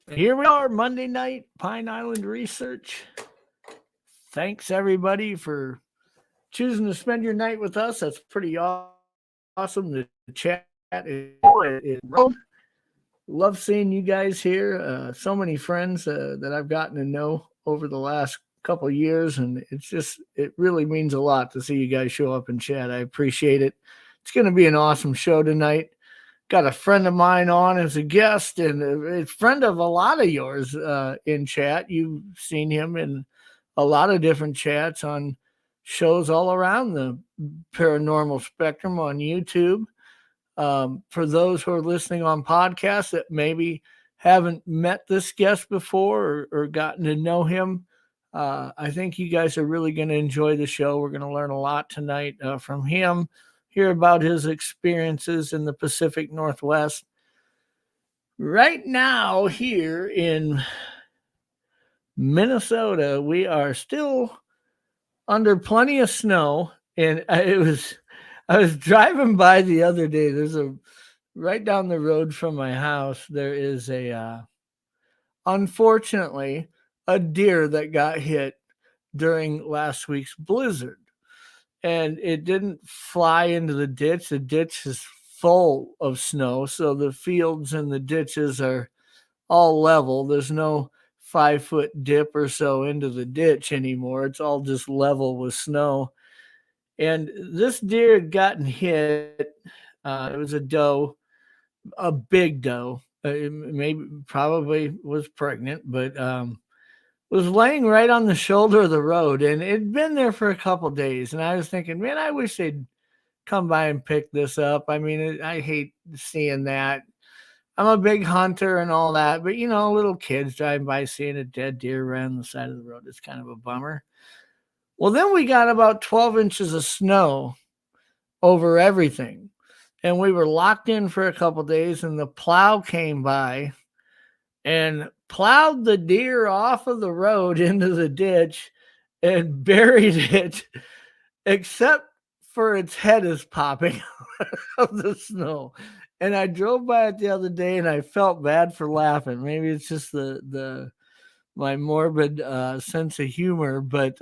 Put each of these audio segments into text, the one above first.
Here we are, Monday night, Pine Island Research. Thanks everybody for choosing to spend your night with us. That's pretty awesome. The chat is love seeing you guys here. So many friends that I've gotten to know over the last couple years, and it really means a lot to see you guys show up and chat. I appreciate it. It's going to be an awesome show tonight. Got a friend of mine on as a guest, and a friend of a lot of yours in chat. You've seen him in a lot of different chats on shows all around the paranormal spectrum on YouTube. For those who are listening on podcasts that maybe haven't met this guest before or gotten to know him, I think you guys are really going to enjoy the show. We're going to learn a lot tonight from him, hear about his experiences in the Pacific Northwest. Right now, here in Minnesota, we are still under plenty of snow, and I was driving by the other day. There's right down the road from my house. There is unfortunately a deer that got hit during last week's blizzard, and it didn't fly into the ditch. The ditch is full of snow, so the fields and the ditches are all level. There's no 5-foot dip or so into the ditch anymore. It's all just level with snow. And this deer had gotten hit. It was a doe, a big doe. Maybe probably was pregnant, but was laying right on the shoulder of the road, and it'd been there for a couple days. And I was thinking, man, I wish they'd come by and pick this up. I mean, I hate seeing that. I'm a big hunter and all that, but little kids driving by seeing a dead deer right on the side of the road, it's kind of a bummer. Well, then we got about 12 inches of snow over everything, and we were locked in for a couple days, and the plow came by and plowed the deer off of the road into the ditch and buried it, except for its head is popping out of the snow. And I drove by it the other day, and I felt bad for laughing. Maybe it's just my morbid sense of humor, but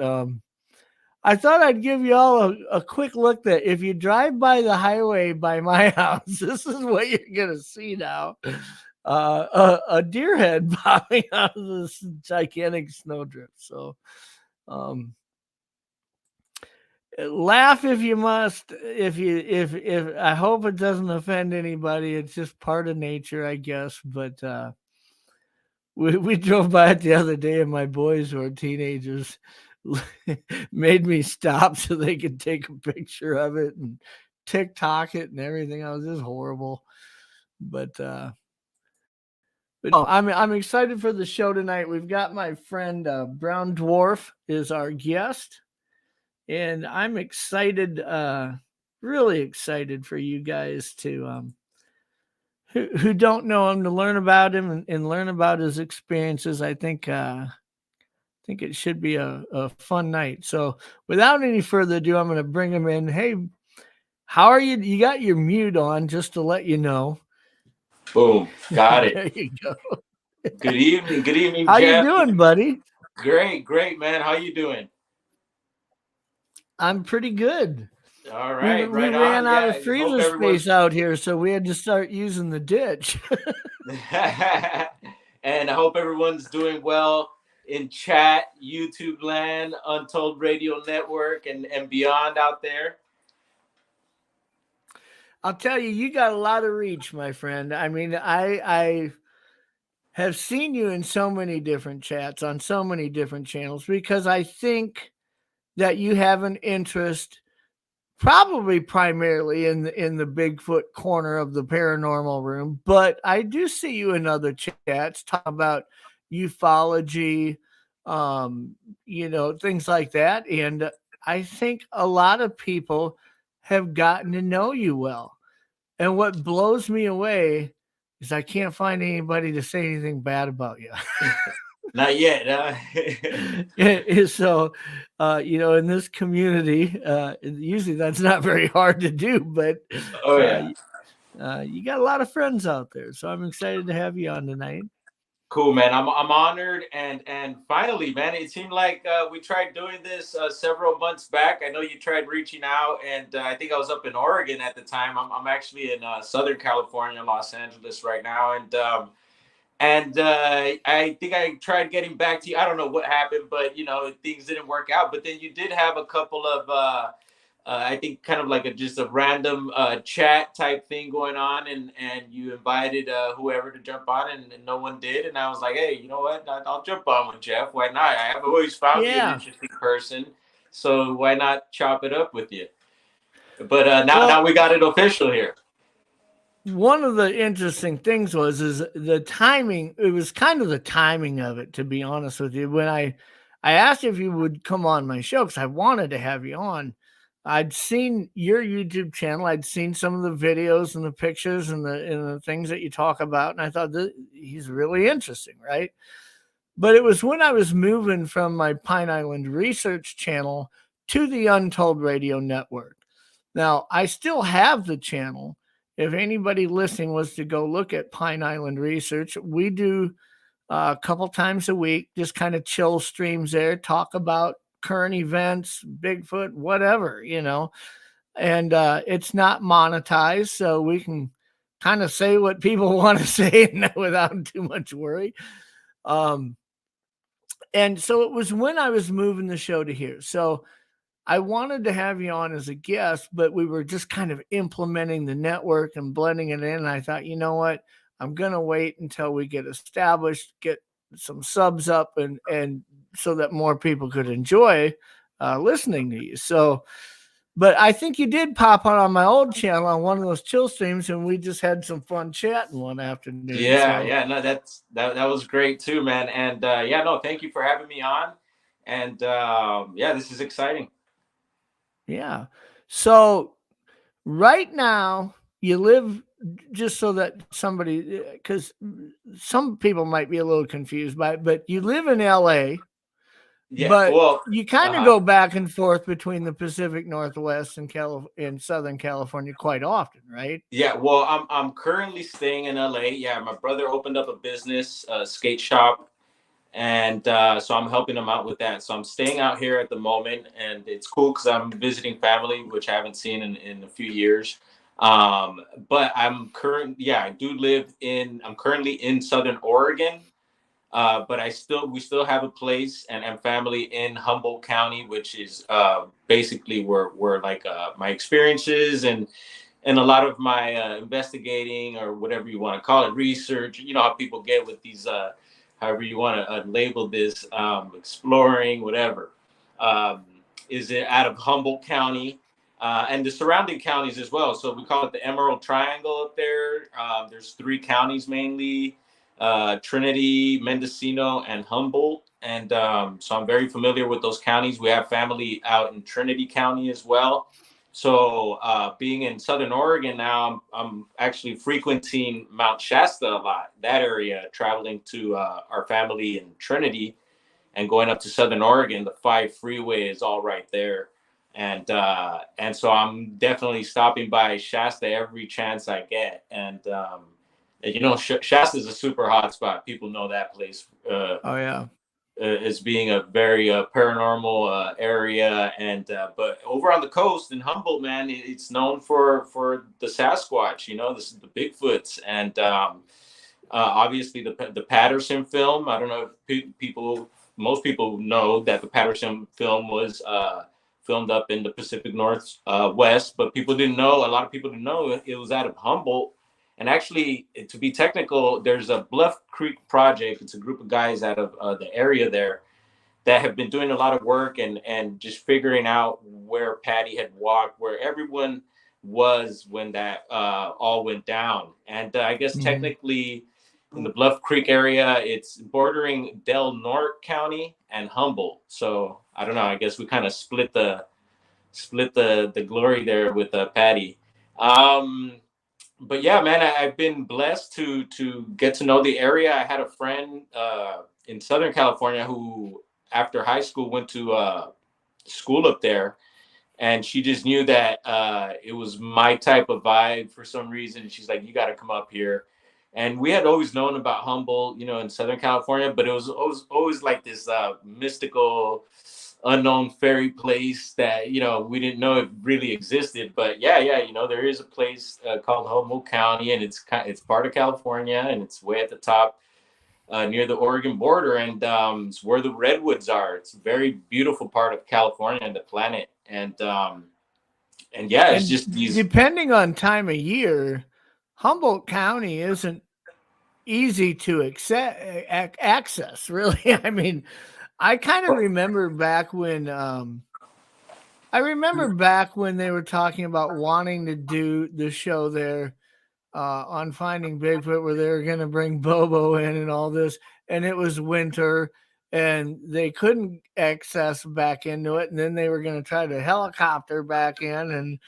I thought I'd give you all a quick look that if you drive by the highway by my house, this is what you're gonna see now. A deer head popping out of this gigantic snowdrift. So laugh if you must. If I hope it doesn't offend anybody. It's just part of nature, I guess. But we drove by it the other day, and my boys, who are teenagers, made me stop so they could take a picture of it and TikTok it and everything. I was just horrible. But no, I'm excited for the show tonight. We've got my friend Brown Dwarf is our guest, and I'm excited, really excited for you guys to who don't know him to learn about him and learn about his experiences. I think it should be a fun night. So without any further ado, I'm going to bring him in. Hey, how are you? You got your mute on, just to let you know. Boom. Got it. There you go. Good evening. Good evening, How Jeff. you doing, buddy? Great, man. How you doing? I'm pretty good. All right. We ran out of freezer space out here, so we had to start using the ditch. And I hope everyone's doing well in chat, YouTube land, Untold Radio Network, and beyond out there. I'll tell you, you got a lot of reach, my friend. I mean, I have seen you in so many different chats on so many different channels because I think that you have an interest, probably primarily in the Bigfoot corner of the paranormal room, but I do see you in other chats talking about ufology, things like that. And I think a lot of people have gotten to know you well. And what blows me away is I can't find anybody to say anything bad about you. Not yet. So, in this community, usually that's not very hard to do, but you got a lot of friends out there. So I'm excited to have you on tonight. Cool, man. I'm honored, and finally, man, it seemed like we tried doing this several months back. I know you tried reaching out, and I think I was up in Oregon at the time. I'm actually in Southern California, Los Angeles right now, and I think I tried getting back to you. I don't know what happened, but things didn't work out. But then you did have a couple of I think kind of like just a random chat type thing going on, and you invited whoever to jump on, and no one did. And I was like, hey, you know what? I'll jump on with Jeff. Why not? I have always found you an Yeah. interesting person, so why not chop it up with you? But now Well, we got it official here. one of the interesting things is the timing. It was kind of the timing of it, to be honest with you. When I asked if you would come on my show because I wanted to have you on. I'd seen your YouTube channel. I'd seen some of the videos and the pictures and the things that you talk about, and I thought he's really interesting, right? But it was when I was moving from my Pine Island Research channel to the Untold Radio Network. Now, I still have the channel. If anybody listening was to go look at Pine Island Research, we do a couple times a week, just kind of chill streams there, talk about current events, Bigfoot, whatever, and it's not monetized, so we can kind of say what people want to say without too much worry. And so it was when I was moving the show to here. So I wanted to have you on as a guest, but we were just kind of implementing the network and blending it in. And I thought, you know what? I'm going to wait until we get established, get some subs up, and so that more people could enjoy listening to you. So, but I think you did pop on my old channel on one of those chill streams, and we just had some fun chatting one afternoon. Yeah, So, yeah, no, that was great too, man. And yeah, no, thank you for having me on. And yeah, this is exciting. yeah. So right now, you live, just so that somebody, because some people might be a little confused by it, but you live in LA, Yeah, but well, you kind of uh-huh. go back and forth between the Pacific Northwest and Southern California quite often, right? Yeah, well, I'm currently staying in LA. Yeah, my brother opened up a business, a skate shop, and so I'm helping him out with that. So I'm staying out here at the moment, and it's cool because I'm visiting family, which I haven't seen in a few years. But yeah, I do live I'm currently in Southern Oregon, but we still have a place and family in Humboldt County, which is basically where like my experiences and a lot of my investigating, or whatever you want to call it, research. You know how people get with these, however you want to label this, exploring, whatever, um, is it out of Humboldt County and the surrounding counties as well. So we call it the Emerald Triangle up there. There's three counties mainly: Trinity, Mendocino, and Humboldt. And so I'm very familiar with those counties. We have family out in Trinity County as well. So being in Southern Oregon now, I'm actually frequenting Mount Shasta a lot, that area, traveling to our family in Trinity and going up to Southern Oregon. The 5 freeway is all right there. And so I'm definitely stopping by Shasta every chance I get. And Shasta is a super hot spot. People know that place. Oh yeah. As being a very paranormal area, and but over on the coast in Humboldt, man, it's known for the Sasquatch. This is the Bigfoots, and obviously the Patterson film. I don't know if most people know that the Patterson film was filmed up in the Pacific Northwest, but a lot of people didn't know it was out of Humboldt. And actually, to be technical, there's a Bluff Creek project. It's a group of guys out of the area there that have been doing a lot of work and just figuring out where Patty had walked, where everyone was when that all went down. And I guess Mm-hmm. technically in the Bluff Creek area, it's bordering Del Norte County and Humboldt. So I don't know. I guess we kind of split the glory there with Patty. Um, but yeah, man, I've been blessed to get to know the area. I had a friend in Southern California who, after high school, went to school up there, and she just knew that it was my type of vibe for some reason. She's like, "You got to come up here," And we had always known about Humboldt, in Southern California, but it was always like this mystical, unknown fairy place that we didn't know it really existed. But yeah, there is a place called Humboldt County, and it's part of California, and it's way at the top near the Oregon border, and it's where the redwoods are. It's a very beautiful part of California and the planet, and yeah, it's And just these. depending on time of year, Humboldt County isn't easy to access, really. I mean, I kind of remember back when they were talking about wanting to do the show there on Finding Bigfoot, where they were going to bring Bobo in and all this, and it was winter and they couldn't access back into it, and then they were going to try to helicopter back in, and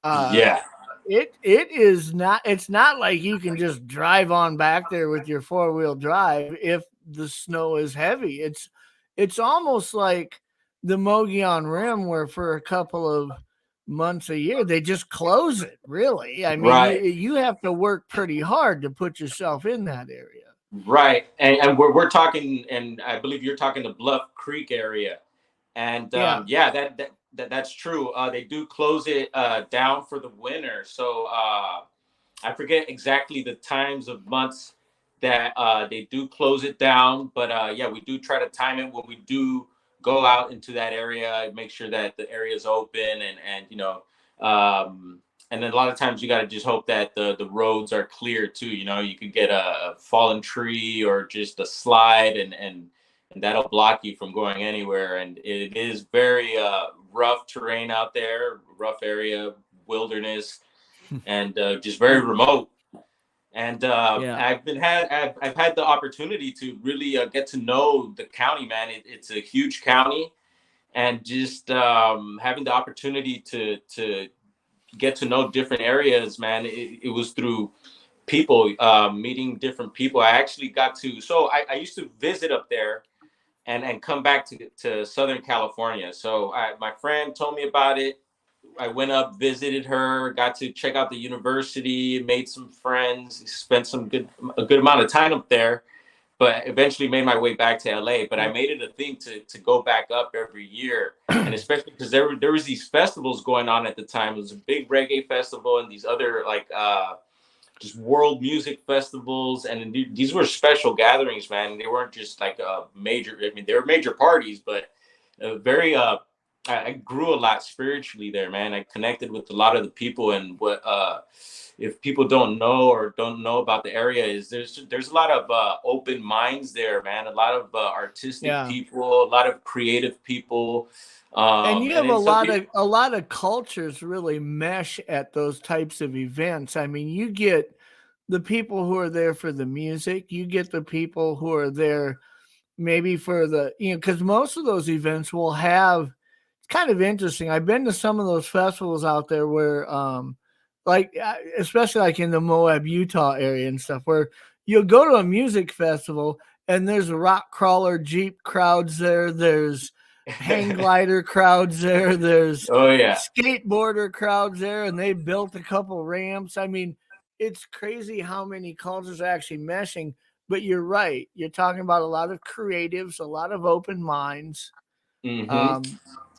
Yeah. it's not like you can just drive on back there with your four-wheel drive if the snow is heavy. It's almost like the Mogollon Rim, where for a couple of months a year they just close it. Really, I mean, Right. you have to work pretty hard to put yourself in that area. Right, and we're talking, and I believe you're talking the Bluff Creek area, and Yeah, yeah, that's true. They do close it down for the winter, so I forget exactly the times of months that they do close it down, but yeah, we do try to time it when we do go out into that area, make sure that the area is open, um, and then a lot of times you got to just hope that the roads are clear too. You could get a fallen tree or just a slide, and that'll block you from going anywhere. And it is very rough terrain out there, rough area, wilderness, and just very remote. And yeah, I've had the opportunity to really get to know the county, man. It's a huge county, and just having the opportunity to get to know different areas, man. It was through people, meeting different people. I actually got to. So I used to visit up there and come back to Southern California. So my friend told me about it. I went up, visited her, got to check out the university, made some friends, spent a good amount of time up there, but eventually made my way back to LA. But I made it a thing to go back up every year. And especially because there was these festivals going on at the time. It was a big reggae festival and these other like just world music festivals, and these were special gatherings, man. They weren't just like major. I mean, they were major parties, but very. I grew a lot spiritually there, man. I connected with a lot of the people, and what if people don't know about the area is there's a lot of open minds there, man. A lot of artistic yeah. people, a lot of creative people, And you and have then some people. a lot of cultures really mesh at those types of events. I mean, you get the people who are there for the music, you get the people who are there maybe for the, because most of those events will have, it's kind of interesting. I've been to some of those festivals out there where, like, especially like in the Moab, Utah area and stuff, where you'll go to a music festival and there's rock crawler Jeep crowds there. There's hang glider crowds there. There's Oh yeah. skateboarder crowds there, and they built a couple ramps. I mean, it's crazy how many cultures are actually meshing. But you're right. You're talking about a lot of creatives, a lot of open minds. Hmm. Um,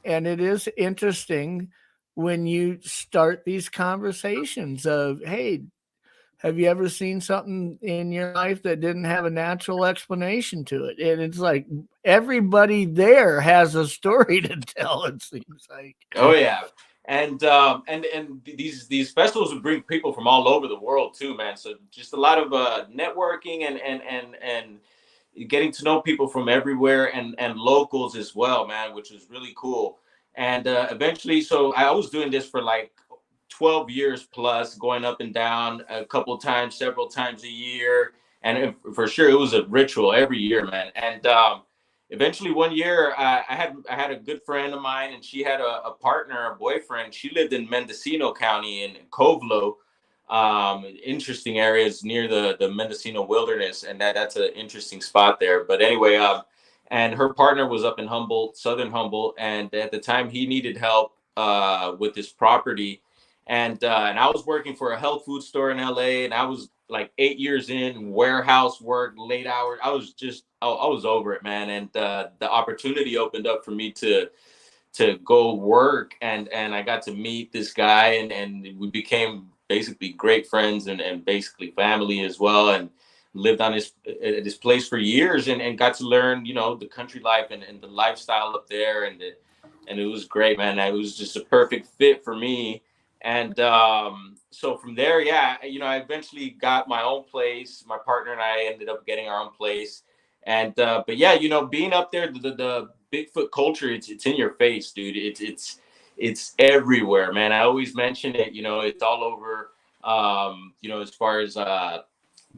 and it is interesting when you start these conversations of, hey, have you ever seen something in your life that didn't have a natural explanation to it? And it's like everybody there has a story to tell, it seems like. Oh yeah, and these festivals would bring people from all over the world too, man. So just a lot of networking and getting to know people from everywhere, and locals as well, man, which was really cool. And eventually, so I was doing this for like 12 years plus, going up and down a couple of times, several times a year. And for sure, it was a ritual every year, man. And eventually one year, I had a good friend of mine, and she had a partner, a boyfriend. She lived in Mendocino County in Covelo, interesting areas near the Mendocino wilderness. And that's an interesting spot there. But anyway, and her partner was up in Humboldt, Southern Humboldt. And at the time he needed help with his property. And I was working for a health food store in LA, and I was like 8 years in warehouse work, late hours. I was over it, man. And the opportunity opened up for me to go work, and I got to meet this guy, and we became basically great friends, and basically family as well, and lived on this place for years, and got to learn, the country life, and the lifestyle up there, and it was great, man. It was just a perfect fit for me. And so from there, yeah, I eventually got my own place. My partner and I ended up getting our own place. And but yeah, being up there, the Bigfoot culture, it's in your face, dude. It's everywhere, man. I always mention it. It's all over. As far as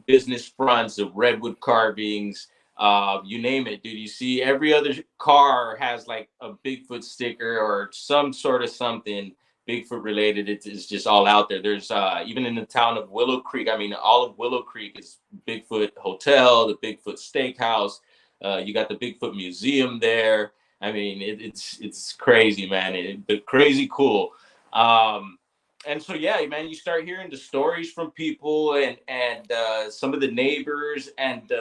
business fronts of redwood carvings, you name it, dude. You see every other car has like a Bigfoot sticker or some sort of something Bigfoot related. It's just all out there. There's even in the town of Willow Creek. I mean, all of Willow Creek is Bigfoot Hotel, the Bigfoot Steakhouse. You got the Bigfoot Museum there. I mean, it's crazy, man. But crazy cool. And so yeah, man, you start hearing the stories from people, and some of the neighbors, and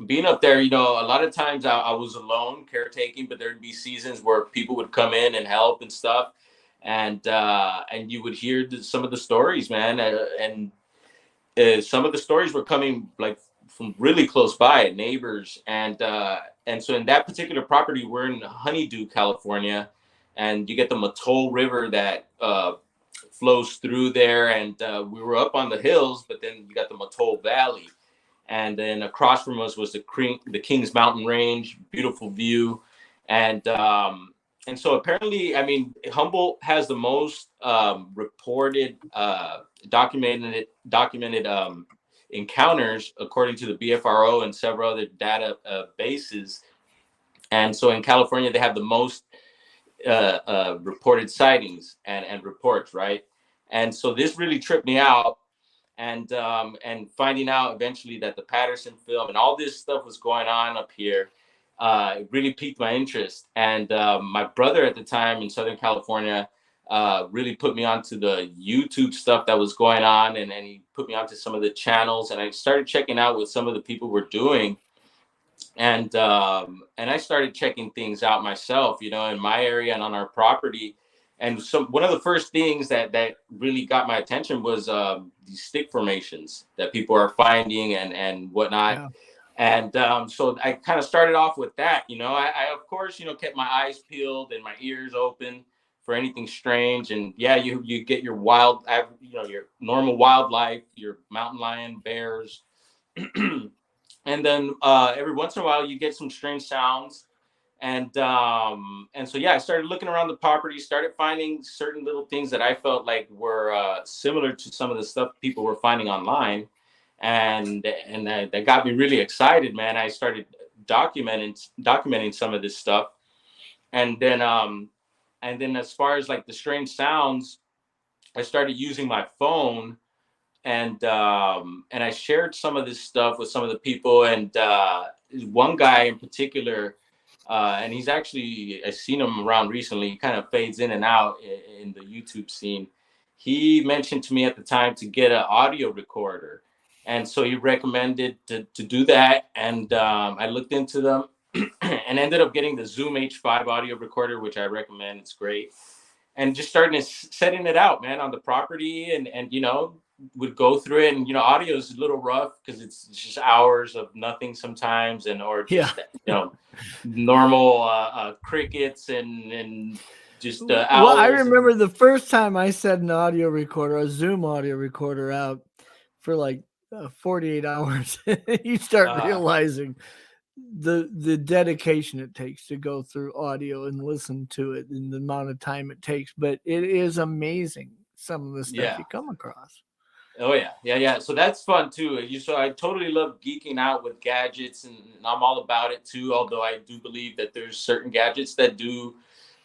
being up there, a lot of times I was alone caretaking, but there'd be seasons where people would come in and help and stuff, and you would hear some of the stories, man, and some of the stories were coming like from really close by, neighbors, and so in that particular property, we're in Honeydew, California, and you get the Matole River that flows through there, and we were up on the hills, but then you got the Matole Valley, and then across from us was the Kings Mountain Range, beautiful view, and so apparently, I mean, Humboldt has the most reported documented encounters according to the BFRO and several other data bases, and so in California they have the most reported sightings and reports, right? And so this really tripped me out, and finding out eventually that the Patterson film and all this stuff was going on up here, it really piqued my interest. And my brother at the time in Southern California really put me onto the YouTube stuff that was going on, and he put me onto some of the channels, and I started checking out what some of the people were doing. And I started checking things out myself, in my area and on our property. And so one of the first things that really got my attention was these stick formations that people are finding and whatnot. Yeah. And so I kind of started off with that. I of course kept my eyes peeled and my ears open for anything strange. And yeah, you get your wild, your normal wildlife, your mountain lion, bears. And then every once in a while you get some strange sounds, and so yeah, I started looking around the property, started finding certain little things that I felt like were similar to some of the stuff people were finding online, and that got me really excited, man. I started documenting some of this stuff, and then as far as like the strange sounds, I started using my phone, and I shared some of this stuff with some of the people, and one guy in particular, and he's actually, I've seen him around recently. He kind of fades in and out in the YouTube scene. He mentioned to me at the time to get an audio recorder, and so he recommended to do that, and I looked into them and ended up getting the Zoom H5 audio recorder, which I recommend. It's great. And just setting it out, man, on the property, and would go through it, and audio is a little rough because it's just hours of nothing sometimes, or just normal crickets and just well, I remember the first time I set an audio recorder, a Zoom audio recorder, out for like 48 hours. You start realizing the dedication it takes to go through audio and listen to it, and the amount of time it takes. But it is amazing, some of the stuff you come across. Oh yeah. So that's fun too. So I totally love geeking out with gadgets, and I'm all about it too. Although I do believe that there's certain gadgets that do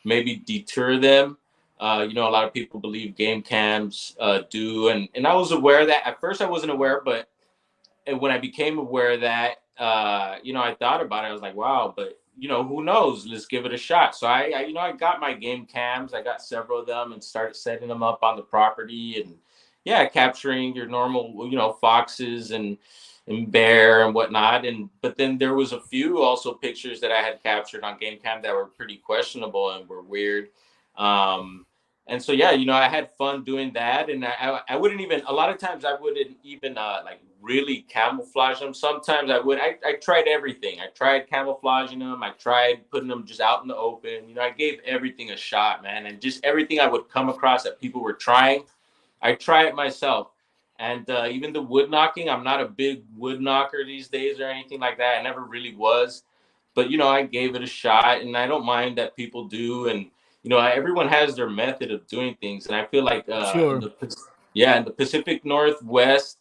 maybe deter them. A lot of people believe game cams do, and I was aware of that. At first I wasn't aware, but when I became aware of that, I thought about it. I was like, wow, but who knows? Let's give it a shot. So I got my game cams. I got several of them and started setting them up on the property, yeah, capturing your normal, foxes and bear and whatnot. But then there was a few also pictures that I had captured on game cam that were pretty questionable and were weird. Um, and so yeah, I had fun doing that, and I wouldn't even, a lot of times I wouldn't even like really camouflage them. Sometimes I tried everything. I tried camouflaging them. I tried putting them just out in the open. I gave everything a shot, man, and just everything I would come across that people were trying, I try it myself. And even the wood knocking, I'm not a big wood knocker these days or anything like that. I never really was. But, I gave it a shot, and I don't mind that people do. And, everyone has their method of doing things. And I feel like Sure. in the Pacific Northwest,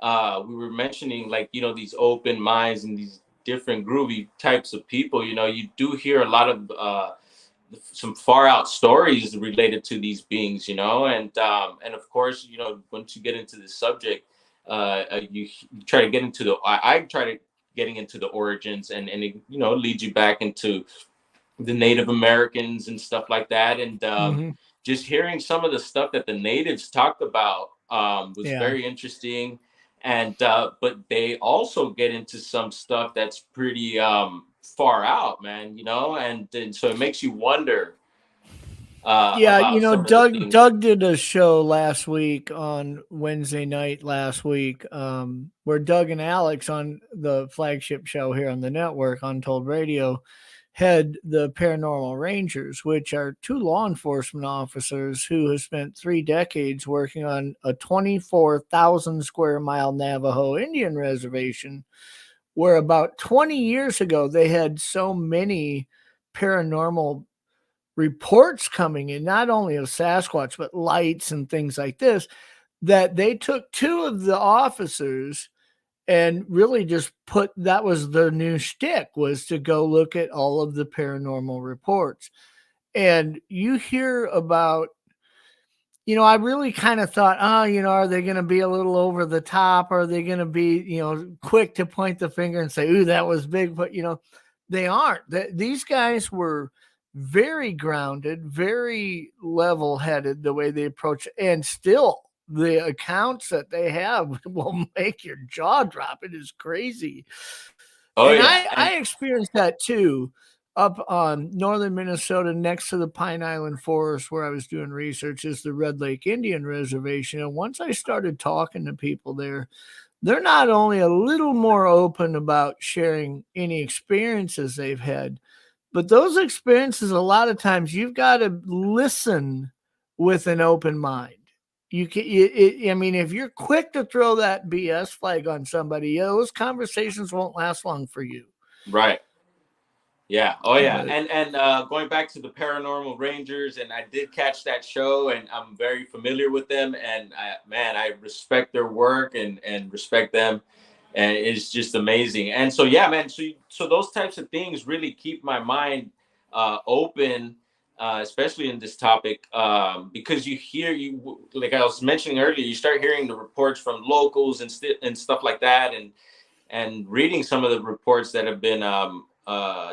we were mentioning like, these open minds and these different groovy types of people, you do hear a lot of some far out stories related to these beings, and of course, once you get into the subject, you try to get into I try to getting into the origins, and it, leads you back into the Native Americans and stuff like that, and Hmm. just hearing some of the stuff that the natives talked about was Yeah. very interesting. And but they also get into some stuff that's pretty far out, man, and so it makes you wonder Yeah, about some of the Doug things. Doug did a show last week on Wednesday night last week, where Doug and Alex on the flagship show here on the network, Untold Radio, had the Paranormal Rangers, which are two law enforcement officers who have spent 3 decades working on a 24,000 square mile Navajo Indian reservation, where about 20 years ago they had so many paranormal reports coming in, not only of Sasquatch, but lights and things like this, that they took two of the officers and really just put that was their new shtick, was to go look at all of the paranormal reports. And you hear about, I really kind of thought, oh, are they going to be a little over the top? Are they going to be, quick to point the finger and say, ooh, that was big? But, they aren't. These guys were very grounded, very level headed the way they approach it. And still, the accounts that they have will make your jaw drop. It is crazy. Oh And yeah, I and experienced that too up on northern Minnesota next to the Pine Island Forest where I was doing research is the Red Lake Indian Reservation. And once I started talking to people there, they're not only a little more open about sharing any experiences they've had, but those experiences, a lot of times you've got to listen with an open mind. You can, I mean, if you're quick to throw that BS flag on somebody, those conversations won't last long for you. right. Yeah. Oh yeah. But And going back to the Paranormal Rangers, and I did catch that show, and I'm very familiar with them. And man, I respect their work and respect them, and it's just amazing. And so yeah, man. So those types of things really keep my mind open, especially in this topic, because like I was mentioning earlier, you start hearing the reports from locals and stuff like that, and reading some of the reports that have been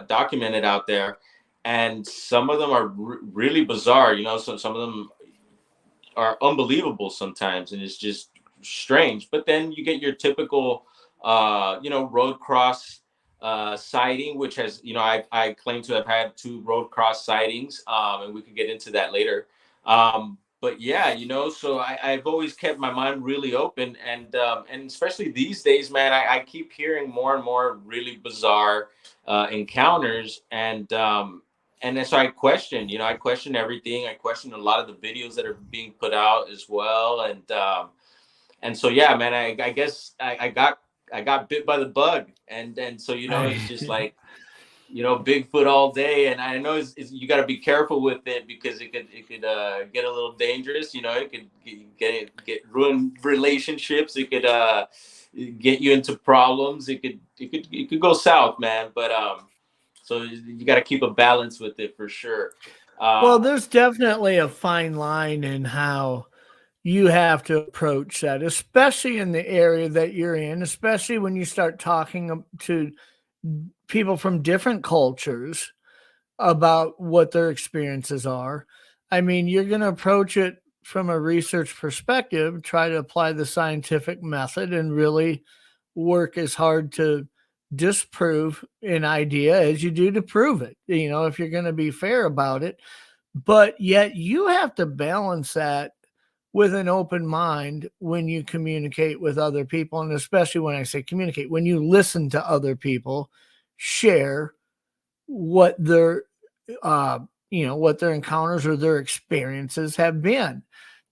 documented out there, and some of them are really bizarre. So some of them are unbelievable sometimes, and it's just strange. But then you get your typical, road cross sighting, which has, I claim to have had two road cross sightings, and we could get into that later. But yeah, so I've always kept my mind really open, and especially these days, man, I keep hearing more and more really bizarre encounters, and then so I question, I question everything. I question a lot of the videos that are being put out as well, and so yeah, man, I guess I got bit by the bug, and so it's just like, Bigfoot all day. And I know you got to be careful with it because it could get a little dangerous. It could get ruin relationships. It could get you into problems. It could go south, man. But so you got to keep a balance with it for sure. well, Uh, there's definitely a fine line in how you have to approach that, especially in the area that you're in, especially when you start talking to people from different cultures about what their experiences are. I mean, you're going to approach it from a research perspective, try to apply the scientific method and really work as hard to disprove an idea as you do to prove it, if you're going to be fair about it. But yet you have to balance that with an open mind when you communicate with other people. And especially when I say communicate, when you listen to other people share what their what their encounters or their experiences have been.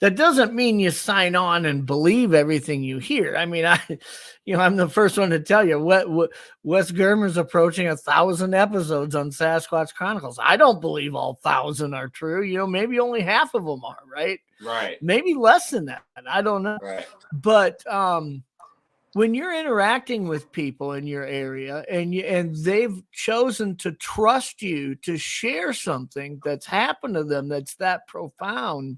That doesn't mean you sign on and believe everything you hear. I mean, I'm the first one to tell you what Wes Germer's approaching 1,000 episodes on Sasquatch Chronicles. I don't believe all 1,000 are true. Maybe only half of them are, right? Right. Maybe less than that. I don't know. Right. But when you're interacting with people in your area and they've chosen to trust you to share something that's happened to them that's that profound,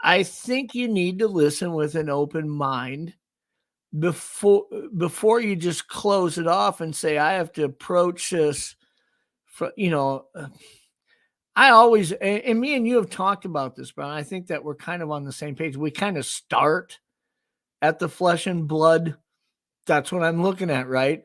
I think you need to listen with an open mind before you just close it off and say, I have to approach this I always, and me and you have talked about this, Brown. I think that we're kind of on the same page. We kind of start at the flesh and blood. That's what I'm looking at, right?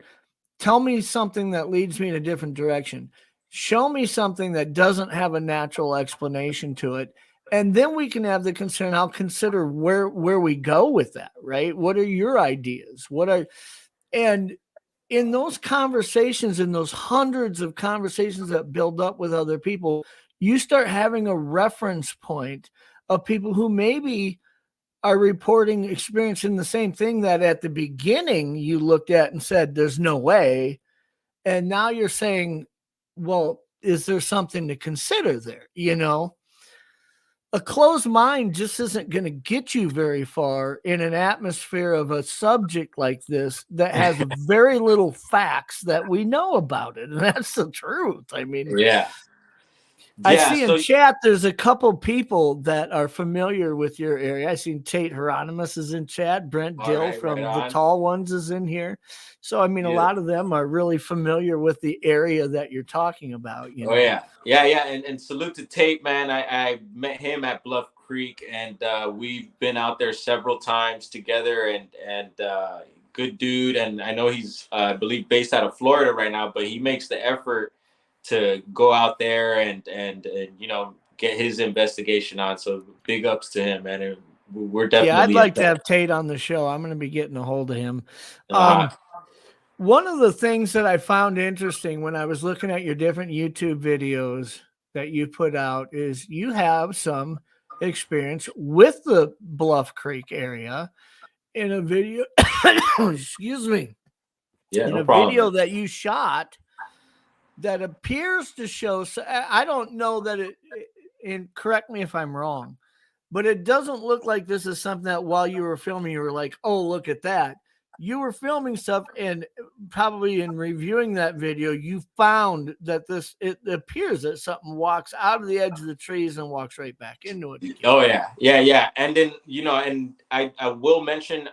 Tell me something that leads me in a different direction. Show me something that doesn't have a natural explanation to it. And then we can have the concern. I'll consider where we go with that, right? What are your ideas? And in those conversations, in those hundreds of conversations that build up with other people, you start having a reference point of people who maybe are reporting experiencing the same thing that at the beginning you looked at and said, there's no way. And now you're saying, well, is there something to consider there? A closed mind just isn't going to get you very far in an atmosphere of a subject like this that has very little facts that we know about it. And that's the truth. I mean, yeah. I see in chat, there's a couple people that are familiar with your area. I seen Tate Hieronymus is in chat. Brent Dill from The Tall Ones is in here. So, I mean, a lot of them are really familiar with the area that you're talking about. Oh, yeah. Yeah. And salute to Tate, man. I met him at Bluff Creek, and we've been out there several times together, and good dude. And I know he's, I believe, based out of Florida right now, but he makes the effort to go out there and get his investigation on. So big ups to him, man. We're definitely. Yeah, I'd like to have Tate on the show. I'm going to be getting a hold of him. One of the things that I found interesting when I was looking at your different YouTube videos that you put out is you have some experience with the Bluff Creek area in a video. Excuse me. Yeah, in a video that you shot that appears to show. I don't know that and correct me if I'm wrong, but it doesn't look like this is something that while you were filming, you were like, oh, look at that. You were filming stuff, and probably in reviewing that video, you found that it appears that something walks out of the edge of the trees and walks right back into it again. Oh, yeah. And then, and I will mention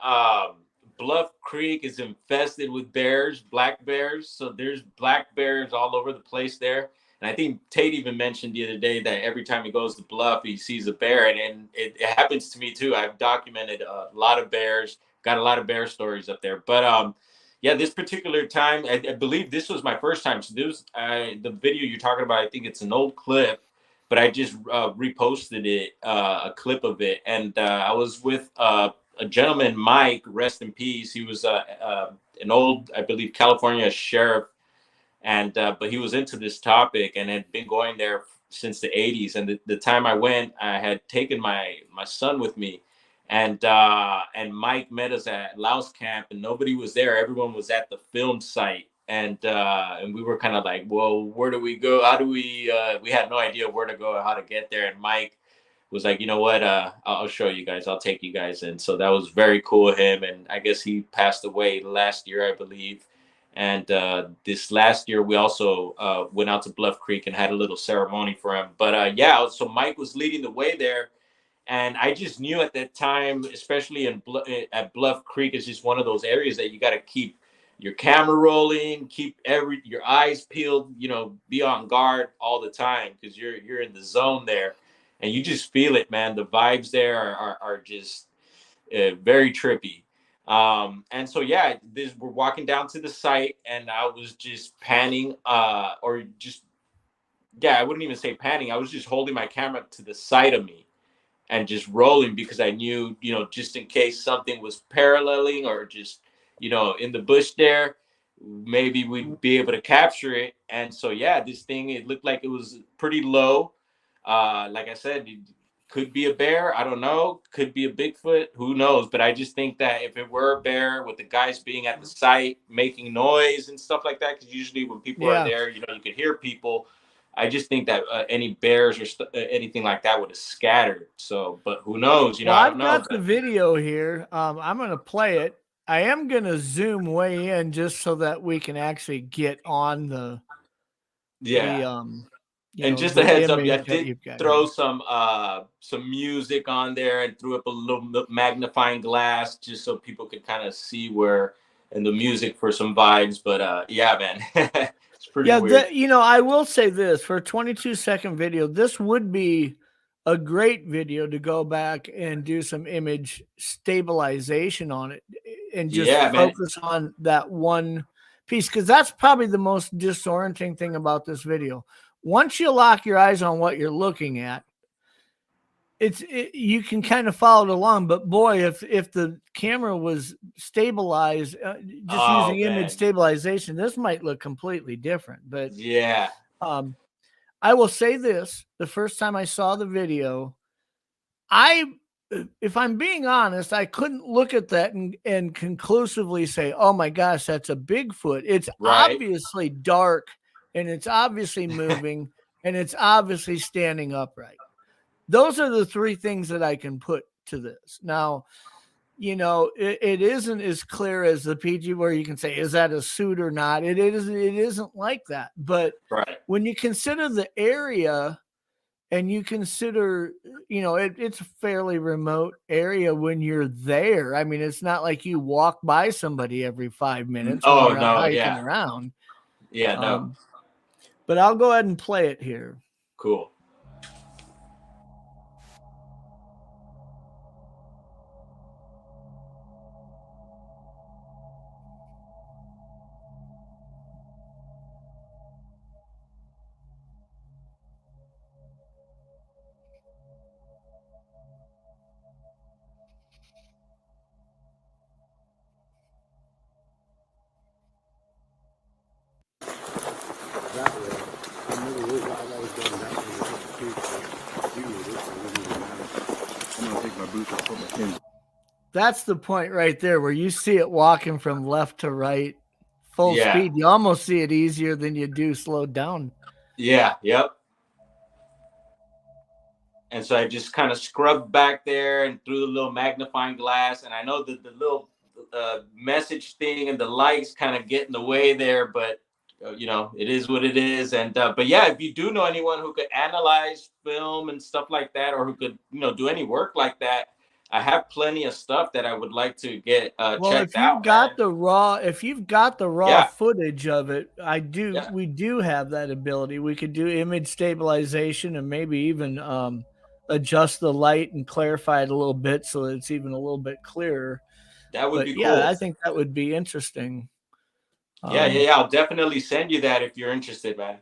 Bluff Creek is infested with bears, black bears. So there's black bears all over the place there. And I think Tate even mentioned the other day that every time he goes to Bluff, he sees a bear. And it happens to me, too. I've documented a lot of bears. Got a lot of bear stories up there, but this particular time, I believe this was my first time. So this the video you're talking about. I think it's an old clip, but I just reposted it, a clip of it, and I was with a gentleman, Mike, rest in peace. He was an old, I believe, California sheriff, and but he was into this topic and had been going there since the 80s. And the time I went, I had taken my son with me. And Mike met us at Louse Camp, and nobody was there. Everyone was at the film site, and we were kind of like, well, where do we go? How do we had no idea where to go or how to get there. And Mike was like, you know what? I'll show you guys. I'll take you guys in. So that was very cool of him. And I guess he passed away last year, I believe. And this last year, we also went out to Bluff Creek and had a little ceremony for him. But so Mike was leading the way there. And I just knew at that time, especially at Bluff Creek, it's just one of those areas that you got to keep your camera rolling, keep your eyes peeled, be on guard all the time because you're in the zone there. and you just feel it, man. The vibes there are just very trippy. And so yeah, we're walking down to the site, and I was just panning, or just yeah, I wouldn't even say panning. I was just holding my camera to the side of me and just rolling, because I knew, just in case something was paralleling or just, in the bush there, maybe we'd be able to capture it. And so, yeah, this thing, it looked like it was pretty low. Like I said, it could be a bear. I don't know. Could be a Bigfoot. Who knows? But I just think that if it were a bear, with the guys being at the site making noise and stuff like that, because usually when people are Yeah. there, you could hear people. I just think that any bears or anything like that would have scattered. So, but who knows? Well, I I've don't know. got the video here. I'm going to play it. I am going to zoom way in just so that we can actually get on the And just the a heads up, I image that did you've got throw here. some music on there and threw up a little magnifying glass just so people could kind of see where, and the music for some vibes. But yeah, man, it's pretty weird. I will say this, for a 22-second video, this would be a great video to go back and do some image stabilization on it and just focus on that one piece, because that's probably the most disorienting thing about this video. Once you lock your eyes on what you're looking at, you can kind of follow it along. But boy, if the camera was stabilized, just using image stabilization, this might look completely different. But yeah, I will say this: the first time I saw the video, if I'm being honest, I couldn't look at that and conclusively say, "Oh my gosh, that's a Bigfoot." It's obviously dark, and it's obviously moving, and it's obviously standing upright. Those are the three things that I can put to this. Now, it isn't as clear as the PG where you can say, is that a suit or not? It isn't like that. But when you consider the area, and you consider, it's a fairly remote area when you're there. I mean, it's not like you walk by somebody every 5 minutes when you're hiking around. Yeah, no. But I'll go ahead and play it here. Cool. That's the point right there where you see it walking from left to right, full speed. You almost see it easier than you do slowed down. Yeah. Yep. And so I just kind of scrubbed back there and threw the little magnifying glass. And I know that the little message thing and the lights kind of get in the way there, but it is what it is. And but yeah, if you do know anyone who could analyze film and stuff like that, or who could do any work like that, I have plenty of stuff that I would like to get checked out. If you've got the raw footage of it, we do have that ability. We could do image stabilization and maybe even adjust the light and clarify it a little bit so that it's even a little bit clearer. That would be cool. Yeah, I think that would be interesting. Yeah. I'll definitely send you that if you're interested, man.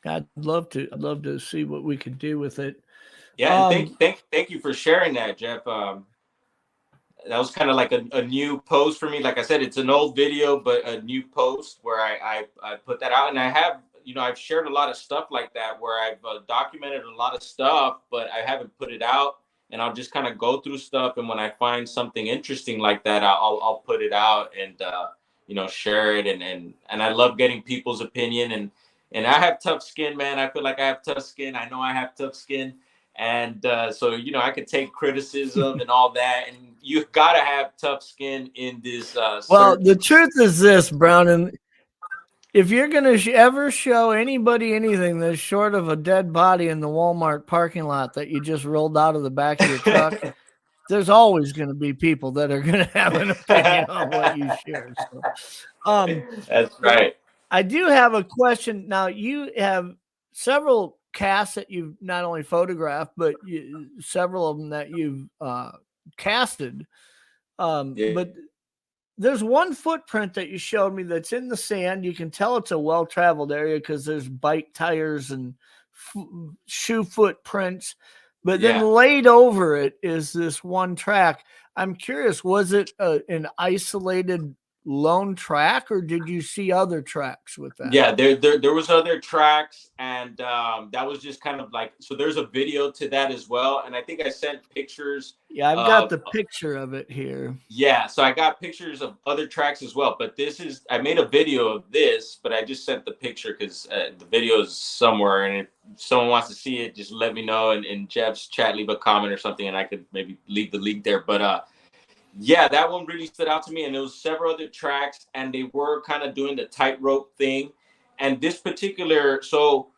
I'd love to see what we could do with it. Yeah, and thank you for sharing that, Jeff. That was kind of like a new post for me. Like I said, it's an old video, but a new post where I put that out. And I have, I've shared a lot of stuff like that where I've documented a lot of stuff, but I haven't put it out. And I'll just kind of go through stuff. And when I find something interesting like that, I'll put it out and, share it. And I love getting people's opinion. And I have tough skin, man. I feel like I have tough skin. I know I have tough skin. And so, I could take criticism and all that. And you've got to have tough skin in this. Well, the truth is this, Brown, and if you're going to ever show anybody anything that's short of a dead body in the Walmart parking lot that you just rolled out of the back of your truck, there's always going to be people that are going to have an opinion on what you share. So, that's right. I do have a question. Now, you have several casts that you've not only photographed, but several of them that you've casted. But there's one footprint that you showed me that's in the sand. You can tell it's a well-traveled area because there's bike tires and shoe footprints. But then laid over it is this one track. I'm curious, was it an isolated lone track, or did you see other tracks with that? Yeah, there was other tracks, and that was just kind of like, so there's a video to that as well, and I think I sent pictures. Yeah, I've got the picture of it here. Yeah, so I got pictures of other tracks as well, but I made a video of this, but I just sent the picture because the video is somewhere, and if someone wants to see it, just let me know, and in Jeff's chat, leave a comment or something, and I could maybe leave the link there. But yeah, that one really stood out to me, and there was several other tracks, and they were kind of doing the tightrope thing. And this particular, so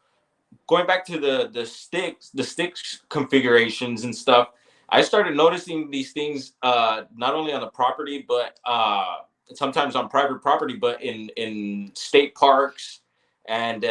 going back to the sticks configurations and stuff, I started noticing these things not only on the property, but sometimes on private property, but in state parks and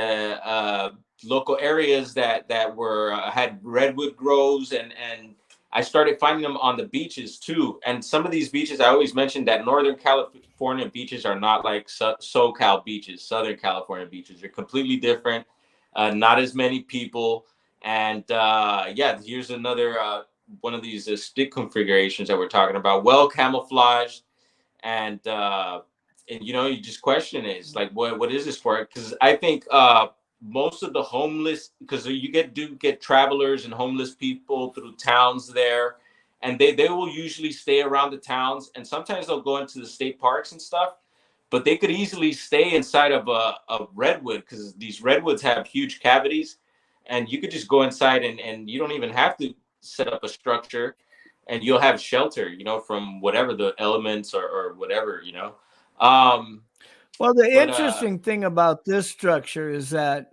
local areas that were had redwood groves, and I started finding them on the beaches too. And some of these beaches, I always mention that Northern California beaches are not like SoCal beaches, Southern California beaches. They're completely different, not as many people. And yeah, here's another one of these stick configurations that we're talking about, well camouflaged. And you know, you just question it. It's like, what is this for? Because I think most of the homeless, because you get travelers and homeless people through towns there, and they will usually stay around the towns, and sometimes they'll go into the state parks and stuff, but they could easily stay inside of a redwood, because these redwoods have huge cavities, and you could just go inside and you don't even have to set up a structure, and you'll have shelter, you know, from whatever the elements or whatever, you know. Well, the interesting thing about this structure is that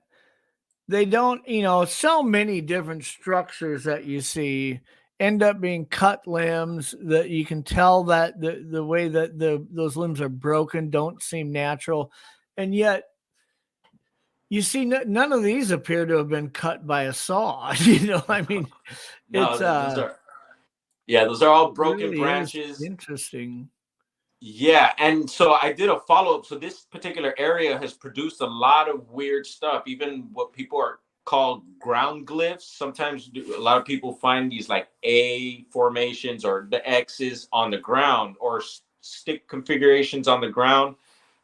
they don't, you know, so many different structures that you see end up being cut limbs that you can tell that the way that those limbs are broken don't seem natural. And yet you see none of these appear to have been cut by a saw. You know, I mean, no, it's those are all broken really branches. Interesting. Yeah, and so I did a follow-up. So this particular area has produced a lot of weird stuff, even what people are called ground glyphs. Sometimes a lot of people find these like A formations or the X's on the ground, or stick configurations on the ground.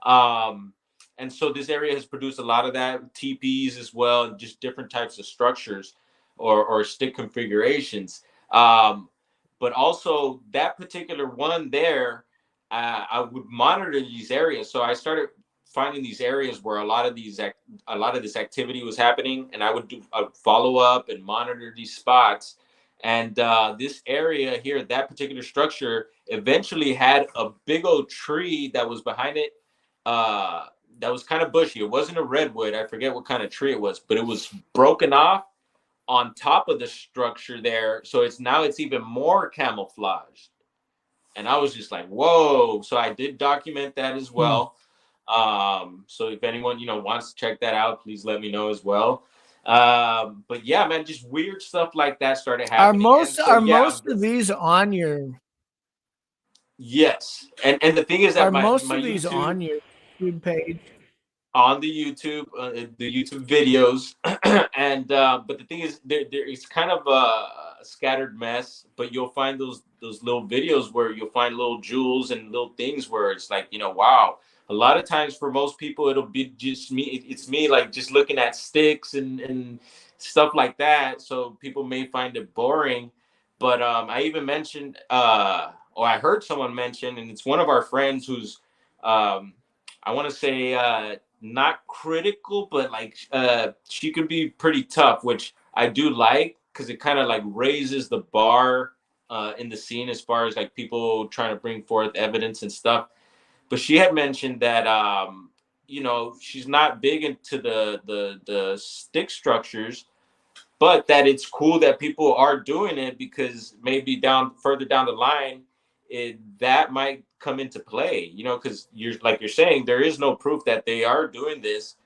And so this area has produced a lot of that, TPs as well, and just different types of structures or stick configurations. But also that particular one there, I would monitor these areas. So I started finding these areas where a lot of this activity was happening, and I would do a follow up and monitor these spots. And this area here, that particular structure, eventually had a big old tree that was behind it. That was kind of bushy. It wasn't a redwood. I forget what kind of tree it was, but it was broken off on top of the structure there. So it's even more camouflaged. And I was just like, whoa. So I did document that as well. So if anyone, you know, wants to check that out, please let me know as well. But yeah, man, just weird stuff like that started happening. Are most of these on your? Yes. And the thing is that most my of these YouTube, on your YouTube page? On the YouTube videos. And but the thing is, it's kind of a scattered mess, but you'll find those little videos where you'll find little jewels and little things where it's like, you know, wow. A lot of times for most people, it'll be just me. It's me, like, just looking at sticks and stuff like that. So people may find it boring. But I even mentioned, or I heard someone mention, and it's one of our friends who's, I want to say, not critical, but like she could be pretty tough, which I do like, because it kind of like raises the bar in the scene as far as like people trying to bring forth evidence and stuff. But she had mentioned that you know, she's not big into the stick structures, but that it's cool that people are doing it, because maybe further down the line, that might come into play, you know, because you're saying, there is no proof that they are doing this.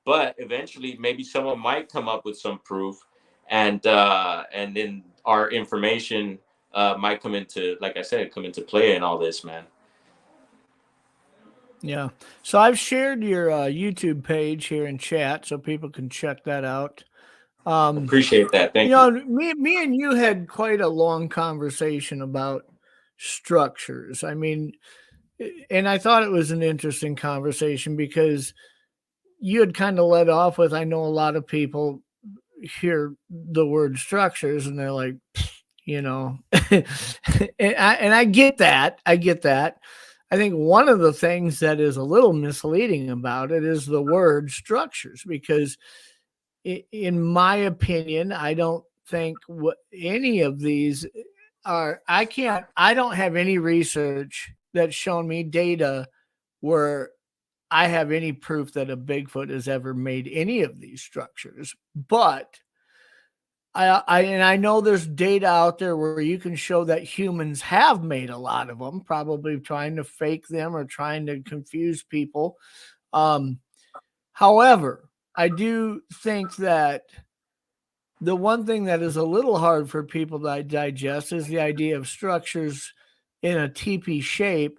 but eventually maybe someone might come up with some proof, and then our information might come into, like I said, come into play in all this, man. Yeah. So I've shared your YouTube page here in chat so people can check that out. Appreciate that. You Thank you. know, me and you had quite a long conversation about structures. I mean, and I thought it was an interesting conversation because you had kind of led off with, I know a lot of people hear the word structures and they're like, you know, and I get that. I get that. I think one of the things that is a little misleading about it is the word structures, because in my opinion, I don't think what any of these are, I don't have any research that's shown me data where I have any proof that a Bigfoot has ever made any of these structures. But I know there's data out there where you can show that humans have made a lot of them, probably trying to fake them or trying to confuse people. However, I do think that the one thing that is a little hard for people to digest is the idea of structures in a teepee shape.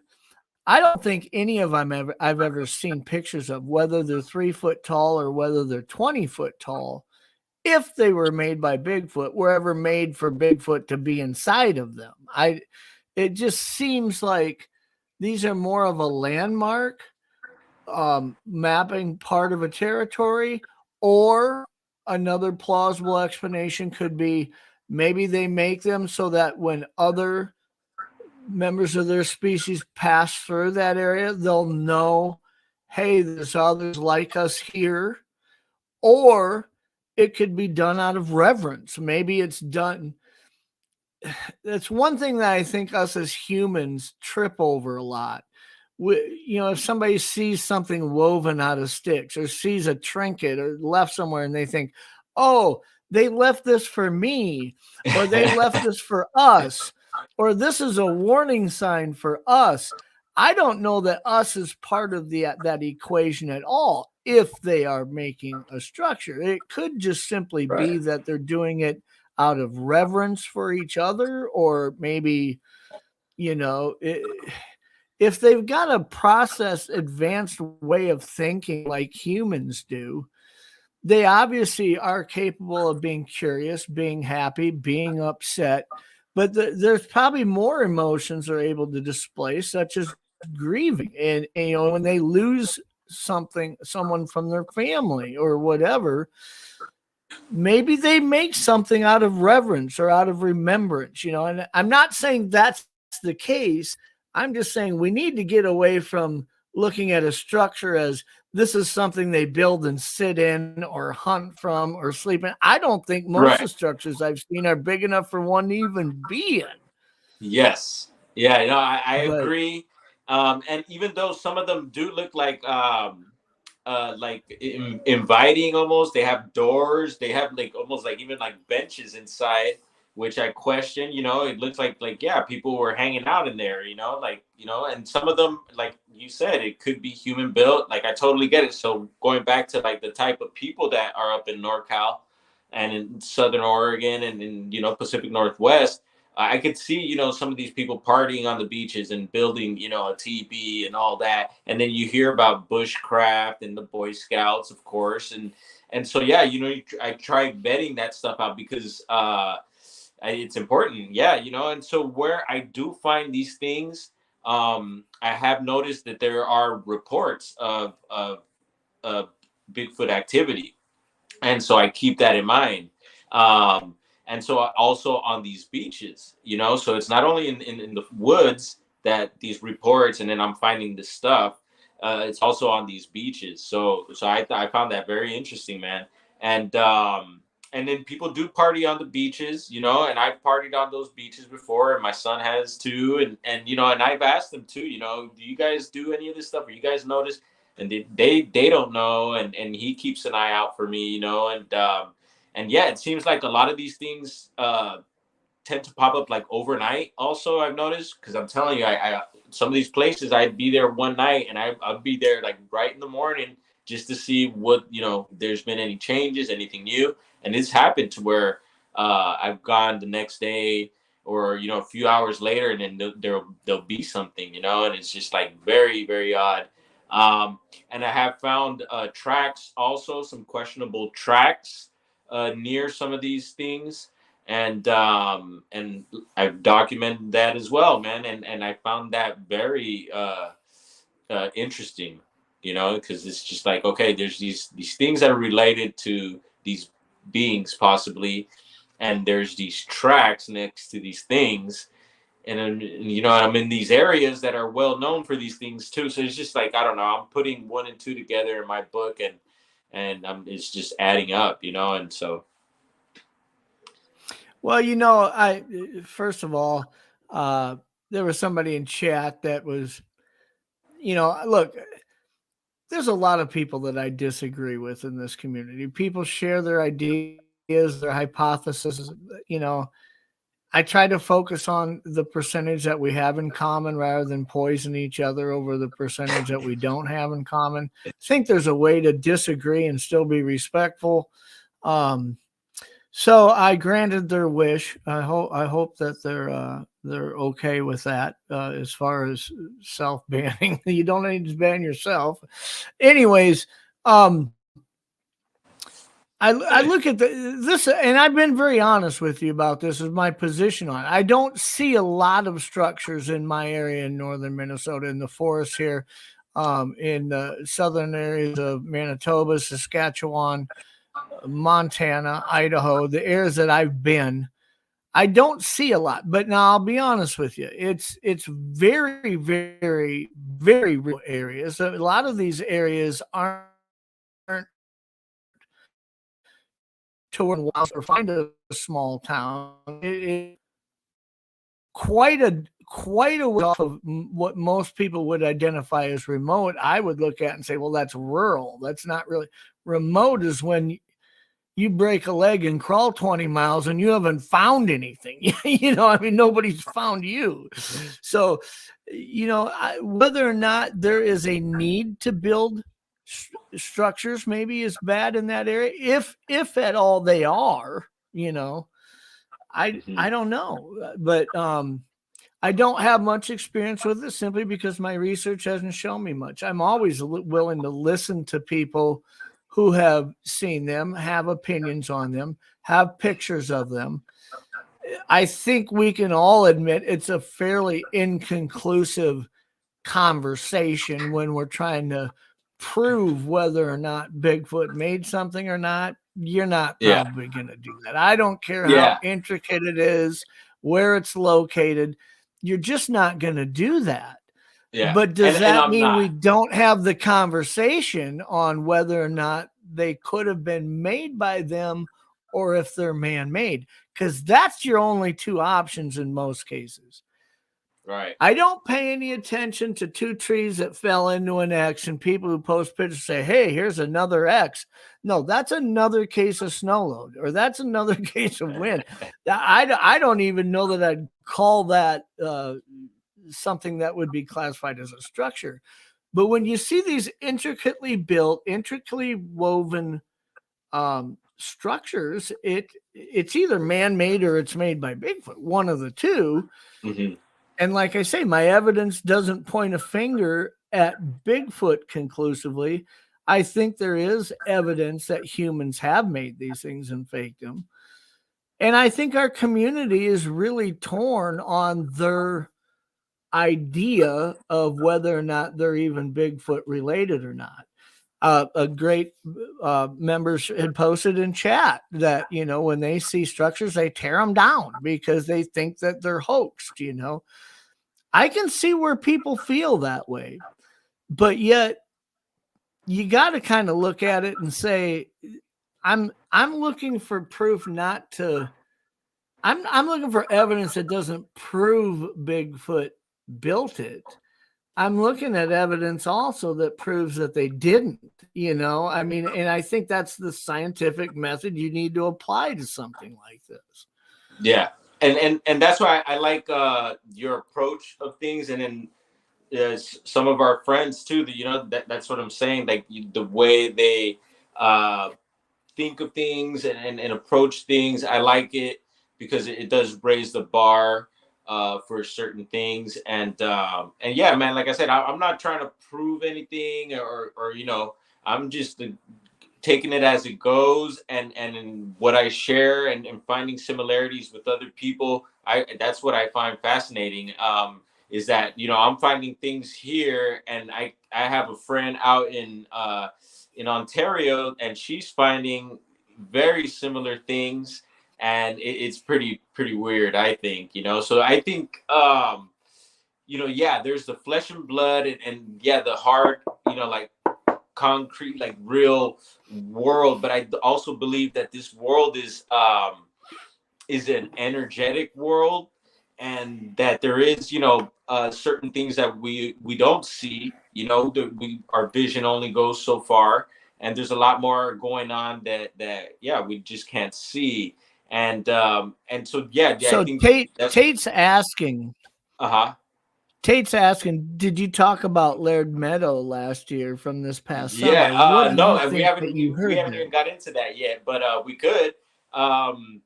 I don't think any of them I've ever seen pictures of, whether they're 3 foot tall or whether they're 20 foot tall, if they were made by Bigfoot, were ever made for Bigfoot to be inside of them. It just seems like these are more of a landmark, mapping part of a territory, or another plausible explanation could be maybe they make them so that when other members of their species pass through that area, they'll know, hey, there's others like us here. Or it could be done out of reverence. Maybe it's done. That's one thing that I think us as humans trip over a lot. If somebody sees something woven out of sticks or sees a trinket or left somewhere and they think, oh, they left this for me, or they left this for us, or this is a warning sign for us. I don't know that us is part of that equation at all. If they are making a structure, it could just simply Right. be that they're doing it out of reverence for each other, or maybe, if they've got a process advanced way of thinking like humans do, they obviously are capable of being curious, being happy, being upset. But there's probably more emotions they're able to display, such as grieving, and when they lose someone from their family or whatever, maybe they make something out of reverence or out of remembrance. And I'm not saying that's the case. I'm just saying we need to get away from looking at a structure as this is something they build and sit in or hunt from or sleep in. I don't think most of the structures I've seen are big enough for one to even be in. Yes. Yeah, I But agree. And even though some of them do look like inviting almost, they have doors, they have like almost like even like benches inside, which I question. It looks like yeah, people were hanging out in there. And some of them, like you said, it could be human built. Like I totally get it. So going back to like the type of people that are up in NorCal and in Southern Oregon and in Pacific Northwest, I could see, some of these people partying on the beaches and building, a teepee and all that. And then you hear about bushcraft and the Boy Scouts, of course. And so, yeah, I try vetting that stuff out because it's important. Yeah, and so where I do find these things, I have noticed that there are reports of Bigfoot activity. And so I keep that in mind. And so also on these beaches, so it's not only in the woods that these reports, and then I'm finding this stuff. It's also on these beaches. So I found that very interesting, man. And then people do party on the beaches, and I've partied on those beaches before, and my son has too. And I've asked them too, do you guys do any of this stuff? Or you guys notice? And they don't know, and he keeps an eye out for me, and yeah, it seems like a lot of these things tend to pop up like overnight. Also, I've noticed, because I'm telling you, I some of these places I'd be there one night and I'd be there like right in the morning, just to see what, there's been any changes, anything new. And it's happened to where I've gone the next day or, a few hours later, and then there'll be something, and it's just like very, very odd. And I have found tracks, also some questionable tracks near some of these things. And I've documented that as well, man. And I found that very interesting, because it's just like, okay, there's these things that are related to these beings possibly, and there's these tracks next to these things, and then, I'm in these areas that are well known for these things too. So it's just like, I don't know, I'm putting one and two together in my book, and it's just adding up, and so. Well, first of all, there was somebody in chat that was, look, there's a lot of people that I disagree with in this community. People share their ideas, their hypotheses. I try to focus on the percentage that we have in common rather than poison each other over the percentage that we don't have in common. I think there's a way to disagree and still be respectful. So I granted their wish. I hope that they're okay with that. As far as self-banning, you don't need to ban yourself. Anyways, I look at this, and I've been very honest with you about this, is my position on it. I don't see a lot of structures in my area in northern Minnesota, in the forest here, in the southern areas of Manitoba, Saskatchewan, Montana, Idaho, the areas that I've been. I don't see a lot, but now I'll be honest with you. It's very, very, very real areas. A lot of these areas aren't to or find a small town. It quite a way off of what most people would identify as remote. I would look at and say, well, that's rural. That's not really remote. Is when you break a leg and crawl 20 miles and you haven't found anything. Nobody's found you. So, whether or not there is a need to build structures maybe is bad in that area, if at all they are, I don't know, but I don't have much experience with it simply because my research hasn't shown me much. I'm always willing to listen to people who have seen them, have opinions on them, have pictures of them. I think we can all admit it's a fairly inconclusive conversation when we're trying to prove whether or not Bigfoot made something or not. You're not probably going to do that. I don't care how intricate it is, where it's located. You're just not going to do that. Yeah. But does that mean we don't have the conversation on whether or not they could have been made by them or if they're man-made? Because that's your only two options in most cases. Right. I don't pay any attention to two trees that fell into an X and people who post pictures say, hey, here's another X. No, that's another case of snow load, or that's another case of wind. I don't even know that I'd call that something that would be classified as a structure. But when you see these intricately built, intricately woven structures, it's either man-made or it's made by Bigfoot, one of the two. Mm-hmm. And like I say, my evidence doesn't point a finger at Bigfoot conclusively. I think there is evidence that humans have made these things and faked them. And I think our community is really torn on their idea of whether or not they're even Bigfoot related or not. A great member had posted in chat that, when they see structures, they tear them down because they think that they're hoaxed. I can see where people feel that way, but yet you got to kind of look at it and say, I'm looking for proof I'm looking for evidence that doesn't prove Bigfoot built it. I'm looking at evidence also that proves that they didn't, and I think that's the scientific method you need to apply to something like this. Yeah. And that's why I like your approach of things. And then some of our friends too. That that's what I'm saying. Like the way they uh, think of things and approach things. I like it because it does raise the bar for certain things. And yeah, man, like I said, I'm not trying to prove anything or I'm just taking it as it goes and in what I share and finding similarities with other people. That's what I find fascinating. Is that I'm finding things here, and I have a friend out in Ontario, and she's finding very similar things, and it's pretty weird. I think So I think yeah, there's the flesh and blood, and yeah, the hard, like concrete, like real world. But I also believe that this world is an energetic world, and that there is certain things that we don't see. Our vision only goes so far, and there's a lot more going on that yeah, we just can't see. And so yeah, I So think that's uh-huh. Tate's asking, did you talk about Laird Meadow last year from this past Yeah, summer? What do no, you and we think haven't that you we heard haven't there? even got into that yet, but we could. Um,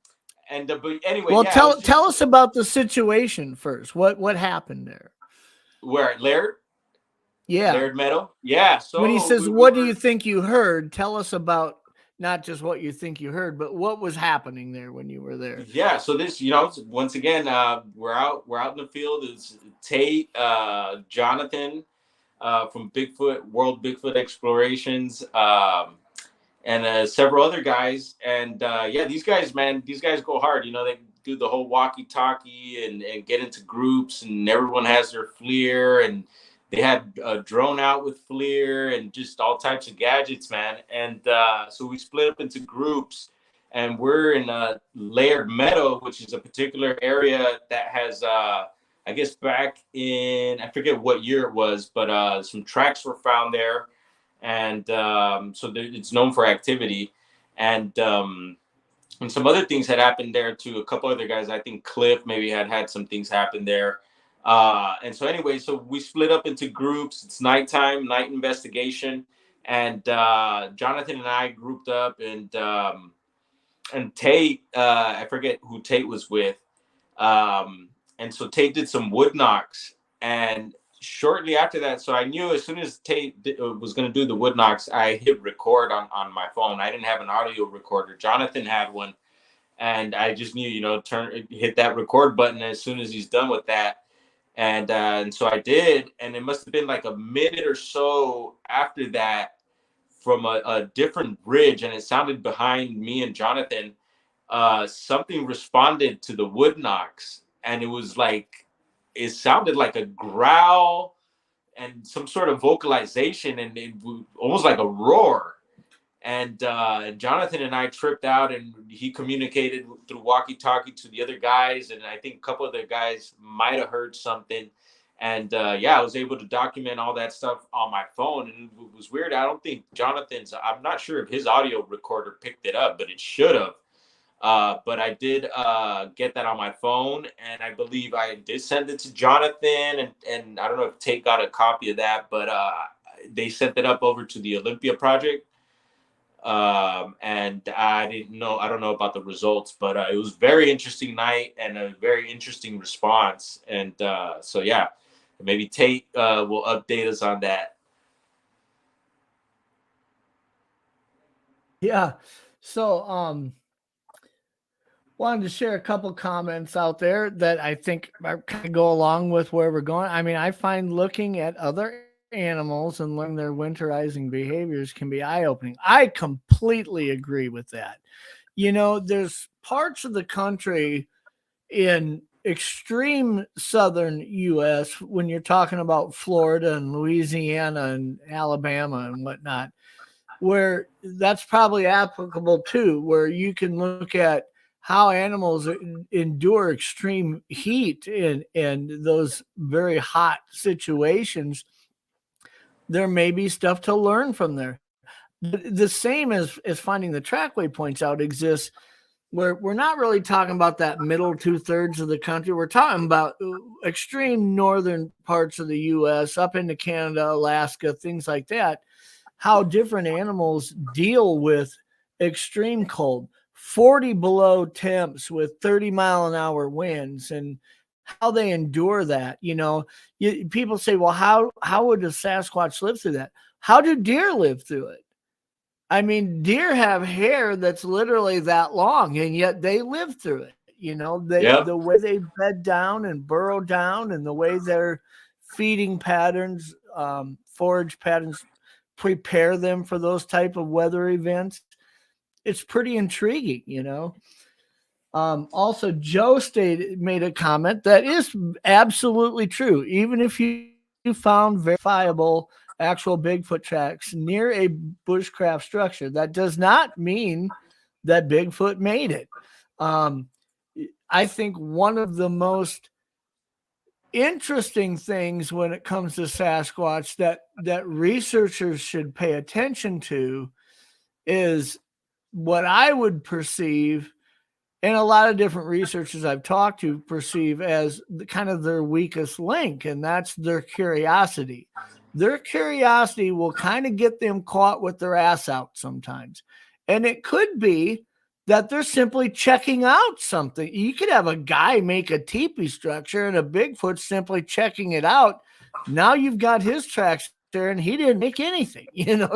but anyway, Well, yeah, I was tell just us about the situation first. What happened there? where Yeah. Laird Meadow. Yeah, When he so says, we "What do you were. think you heard?" Tell us about not just what you think you heard, but what was happening there when you were there. Yeah, so this, once again, we're out in the field. It's Tate, Jonathan, from World Bigfoot Explorations, and several other guys. And yeah, these guys, man, these guys go hard. They do the whole walkie-talkie and get into groups, and everyone has their FLIR, and they had a drone out with FLIR and just all types of gadgets, man. And so we split up into groups, and we're in Laird Meadow, which is a particular area that has, I guess, back in, I forget what year it was, but some tracks were found there, and so it's known for activity, and and some other things had happened there too. A couple other guys, I think Cliff maybe had some things happen there, and so anyway, so we split up into groups. It's nighttime, night investigation, and Jonathan and I grouped up, and Tate, I forget who Tate was with, and so Tate did some wood knocks, and shortly after that, so I knew as soon as Tate was going to do the wood knocks, I hit record on my phone. I didn't have an audio recorder. Jonathan had one, and I just knew, hit that record button as soon as he's done with that. And so I did, and it must have been like a minute or so after that, from a different bridge, and it sounded behind me and Jonathan. Something responded to the wood knocks, and it sounded like a growl and some sort of vocalization, and almost like a roar. And Jonathan and I tripped out, and he communicated through walkie-talkie to the other guys, and I think a couple of the guys might have heard something. And yeah, I was able to document all that stuff on my phone, and it was weird. I don't think I'm not sure if his audio recorder picked it up, but it should have. But I did get that on my phone, and I believe I did send it to Jonathan, and I don't know if Tate got a copy of that, but they sent it up over to the Olympia Project. And I don't know about the results, but it was a very interesting night and a very interesting response. And so, yeah, maybe Tate will update us on that. Yeah. So, wanted to share a couple comments out there that I think kind of go along with where we're going. I mean, I find looking at other animals and learning their winterizing behaviors can be eye-opening. I completely agree with that. There's parts of the country in extreme southern US, when you're talking about Florida and Louisiana and Alabama and whatnot, where that's probably applicable too, where you can look at how animals endure extreme heat in those very hot situations. There may be stuff to learn from there. But the same as finding the trackway points out exists we're not really talking about that middle 2/3 of the country. We're talking about extreme northern parts of the U.S., up into Canada, Alaska, things like that. How different animals deal with extreme cold, 40 below temps with 30-mile-an-hour winds, and how they endure that. People say, well, how would a Sasquatch live through that? How do deer live through it? I mean, deer have hair that's literally that long, and yet they live through it. The way they bed down and burrow down, and the way their feeding patterns, forage patterns, prepare them for those type of weather events. It's pretty intriguing. Also, Joe made a comment that is absolutely true. Even if you found verifiable actual Bigfoot tracks near a bushcraft structure, that does not mean that Bigfoot made it. I think one of the most interesting things when it comes to Sasquatch that researchers should pay attention to is what I would perceive, and a lot of different researchers I've talked to perceive as kind of their weakest link, and that's their curiosity. Their curiosity will kind of get them caught with their ass out sometimes. And it could be that they're simply checking out something. You could have a guy make a teepee structure and a Bigfoot simply checking it out. Now you've got his tracks there, and he didn't make anything,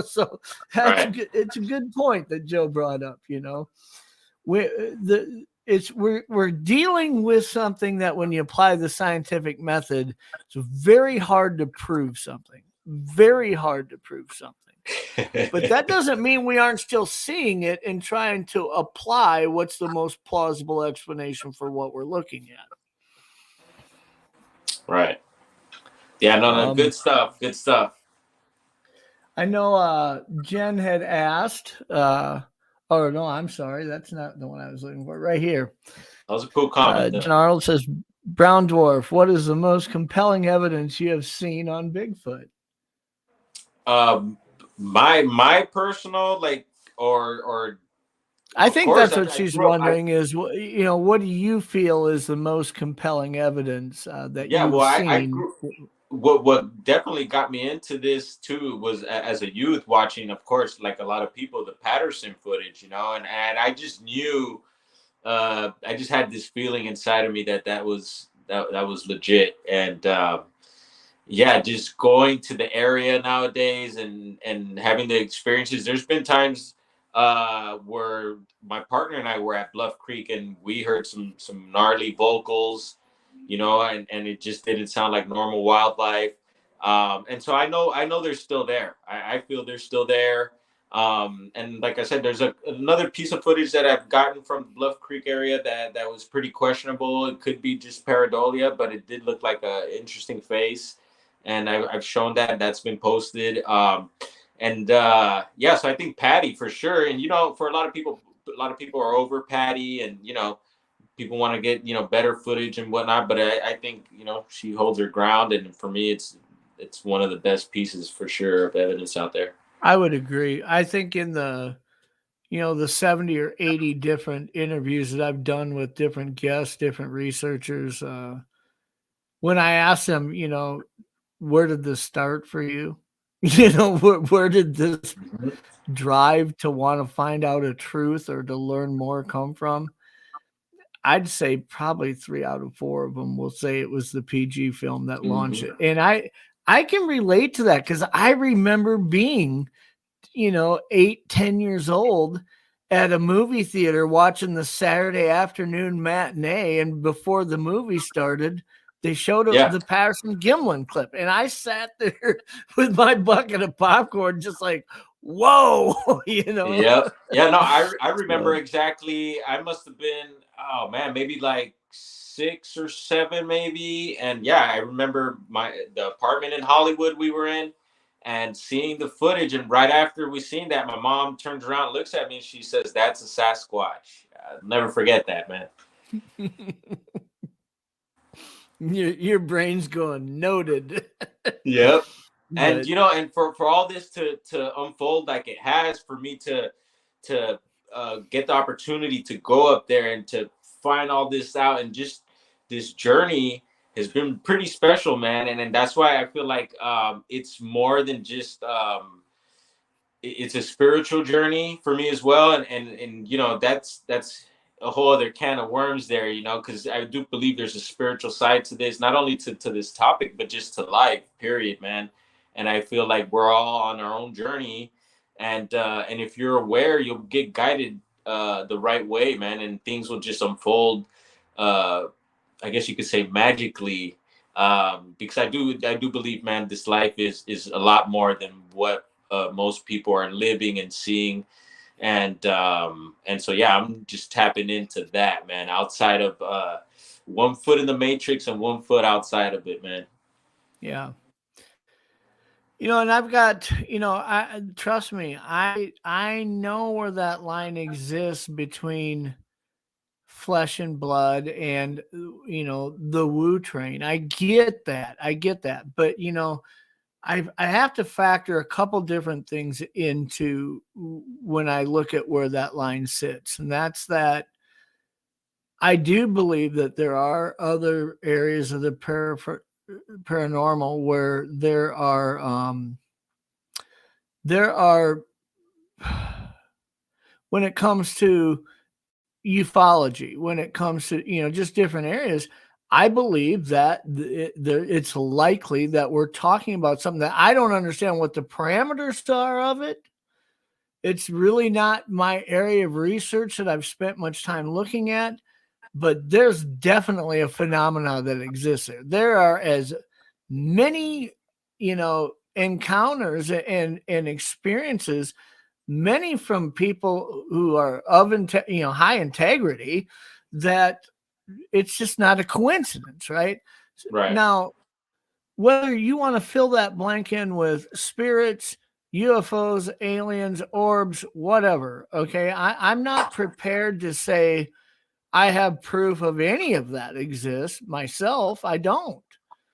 So it's a good point that Joe brought up. We're dealing with something that when you apply the scientific method, it's very hard to prove something. Very hard to prove something. But that doesn't mean we aren't still seeing it and trying to apply what's the most plausible explanation for what we're looking at. Right. Yeah, no, good stuff. Good stuff. I know Jen had asked, oh no, I'm sorry. That's not the one I was looking for. Right here. That was a cool comment. Jen Arnold says, Brown Dwarf, what is the most compelling evidence you have seen on Bigfoot? My personal, or I think that's what she's wondering is, what do you feel is the most compelling evidence that you've seen? What definitely got me into this too was as a youth watching, of course, like a lot of people, the Patterson footage, and I just knew, I just had this feeling inside of me that was legit. And yeah, just going to the area nowadays and having the experiences. There's been times where my partner and I were at Bluff Creek and we heard some gnarly vocals, and it just didn't sound like normal wildlife. And so I know they're still there. I feel they're still there. And like I said, there's another piece of footage that I've gotten from the Bluff Creek area that was pretty questionable. It could be just pareidolia, but it did look like an interesting face. And I've shown that's been posted. So I think Patty for sure. And, for a lot of people are over Patty, and, people want to get, better footage and whatnot. But I think, she holds her ground. And for me, it's one of the best pieces for sure of evidence out there. I would agree. I think in the 70 or 80 different interviews that I've done with different guests, different researchers, when I ask them, where did this start for you? Where did this drive to want to find out a truth or to learn more come from? I'd say probably 3 out of 4 of them will say it was the PG film that launched it. And I can relate to that because I remember being, 8, 10 years old at a movie theater watching the Saturday afternoon matinee. And before the movie started, they showed the Patterson Gimlin clip. And I sat there with my bucket of popcorn just like, whoa, Yep. Yeah, no, I remember exactly. I must have been, oh man, maybe like 6 or 7 maybe. And yeah, I remember the apartment in Hollywood we were in and seeing the footage. And right after we seen that, my mom turns around, looks at me, and she says, "That's a Sasquatch." I'll never forget that, man. Your brain's going noted. Yep. And and for all this to unfold like it has, for me to get the opportunity to go up there and to find all this out, and just this journey has been pretty special, man. And that's why I feel like it's more than just it's a spiritual journey for me as well. And you know, that's a whole other can of worms there, you know, because I do believe there's a spiritual side to this, not only to this topic, but just to life, period, man. And I feel like we're all on our own journey, and if you're aware, you'll get guided the right way, man, and things will just unfold. I guess you could say magically, because I do believe, man, this life is a lot more than what most people are living and seeing. And so yeah, I'm just tapping into that, man, outside of 1 foot in the matrix and 1 foot outside of it, man. Yeah. You know, and I've got, you know, I trust me, I know where that line exists between flesh and blood and, you know, the woo train. I get that. I get that. But, you know, I have to factor a couple different things into when I look at where that line sits. And that's that I do believe that there are other areas of the paranormal where there are when it comes to ufology, when it comes to, you know, just different areas, I believe that it's likely that we're talking about something that I don't understand what the parameters are of it. It's really not my area of research that I've spent much time looking at, but there's definitely a phenomena that exists there. There are as many, you know, encounters and experiences, many from people who are of you know, high integrity, that it's just not a coincidence, right? Right. Now, whether you want to fill that blank in with spirits, UFOs, aliens, orbs, whatever, okay, I'm not prepared to say I have proof of any of that exists myself. I don't.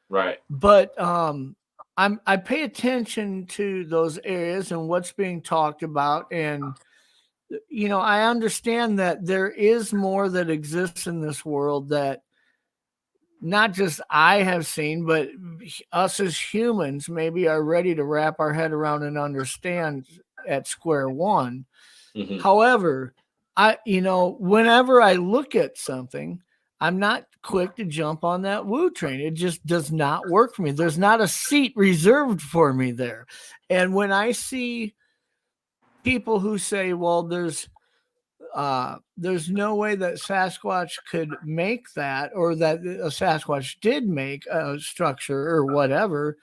Right. But I pay attention to those areas and what's being talked about, and you know, I understand that there is more that exists in this world that not just I have seen, but us as humans maybe are ready to wrap our head around and understand at square one. Mm-hmm. However, you know, whenever I look at something, I'm not quick to jump on that woo train. It just does not work for me. There's not a seat reserved for me there. And when I see people who say, well, there's no way that Sasquatch could make that, or that a Sasquatch did make a structure or whatever,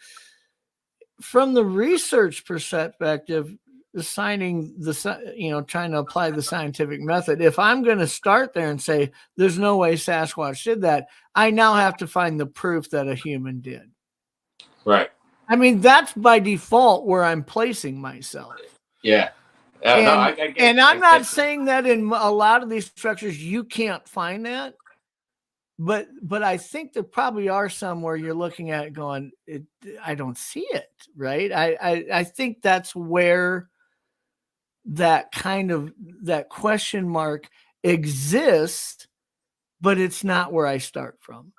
from the research perspective, assigning the, you know, trying to apply the scientific method, if I'm going to start there and say there's no way Sasquatch did that, I now have to find the proof that a human did. Right. I mean, that's by default where I'm placing myself. Yeah. And I'm not saying that in a lot of these structures you can't find that, but I think there probably are some where you're looking at it going, I don't see it, right? I think that's where that kind of that question mark exists, but it's not where I start from.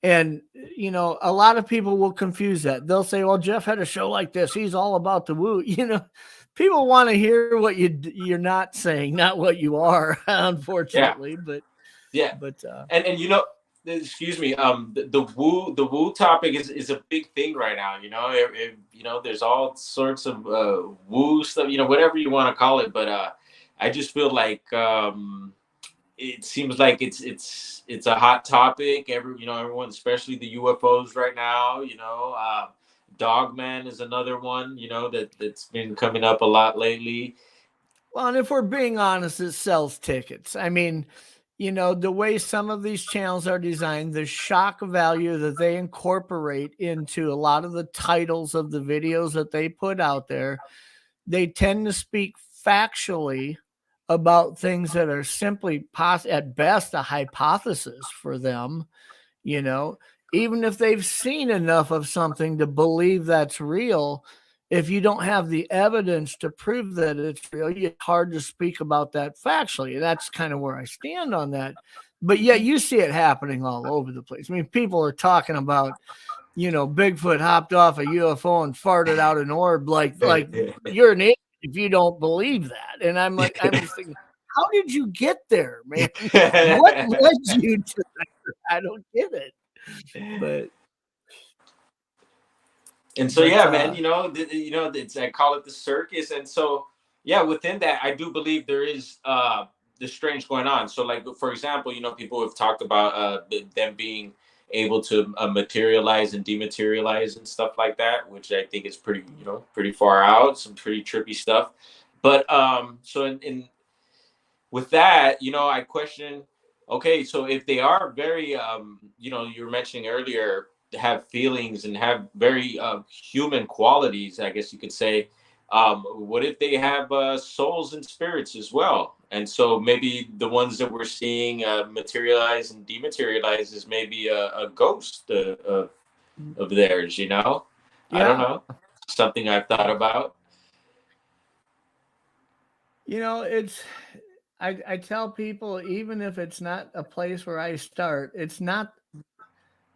And, you know, a lot of people will confuse that. They'll say, well, Jeff had a show like this, he's all about the woo. You know, people want to hear what you're not saying, not what you are, unfortunately. Yeah. But and you know, excuse me, the woo topic is a big thing right now. You know, you know, there's all sorts of woo stuff, you know, whatever you want to call it. But I just feel like it seems like it's a hot topic. Everyone, especially the UFOs right now. You know, Dogman is another one. You know, that's been coming up a lot lately. Well, and if we're being honest, it sells tickets. I mean, you know, the way some of these channels are designed, the shock value that they incorporate into a lot of the titles of the videos that they put out there, they tend to speak factually about things that are simply at best a hypothesis for them. You know, even if they've seen enough of something to believe that's real, if you don't have the evidence to prove that it's real, it's hard to speak about that factually. That's kind of where I stand on that. But yet you see it happening all over the place. I mean, people are talking about, Bigfoot hopped off a UFO and farted out an orb. Like you're an idiot if you don't believe that. And I'm just thinking, how did you get there, man? What led you to that? I don't get it. But and so man, it's, I call it the circus. And so within that, I do believe there is the strange going on. So like, for example, people have talked about them being able to materialize and dematerialize and stuff like that, which I think is pretty far out, some pretty trippy stuff. But so in with that, I question, okay, so if they are very you were mentioning earlier, have feelings and have very human qualities, I guess you could say, what if they have souls and spirits as well? And so maybe the ones that we're seeing materialize and dematerialize is maybe a ghost of theirs, I don't know. Something I've thought about. I tell people, even if it's not a place where I start,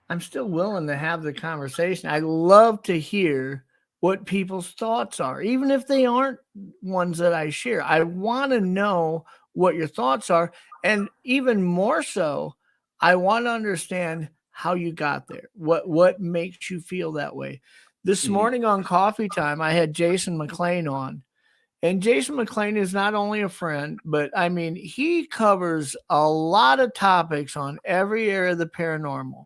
I'm still willing to have the conversation. I love to hear what people's thoughts are, even if they aren't ones that I share. I want to know what your thoughts are. And even more so, I want to understand how you got there. What makes you feel that way? This morning on Coffee Time, I had Jason McLean on. And Jason McLean is not only a friend, but I mean, he covers a lot of topics on every area of the paranormal.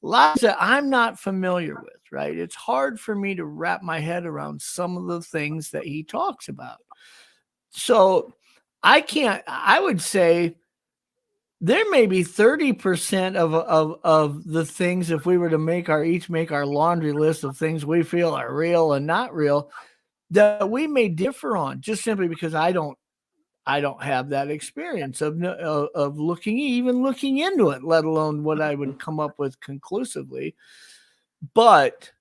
Lots that I'm not familiar with, right? It's hard for me to wrap my head around some of the things that he talks about. So I would say there may be 30% of the things, if we were to each make our laundry list of things we feel are real and not real, that we may differ on, just simply because I don't have that experience of looking into it, let alone what I would come up with conclusively. But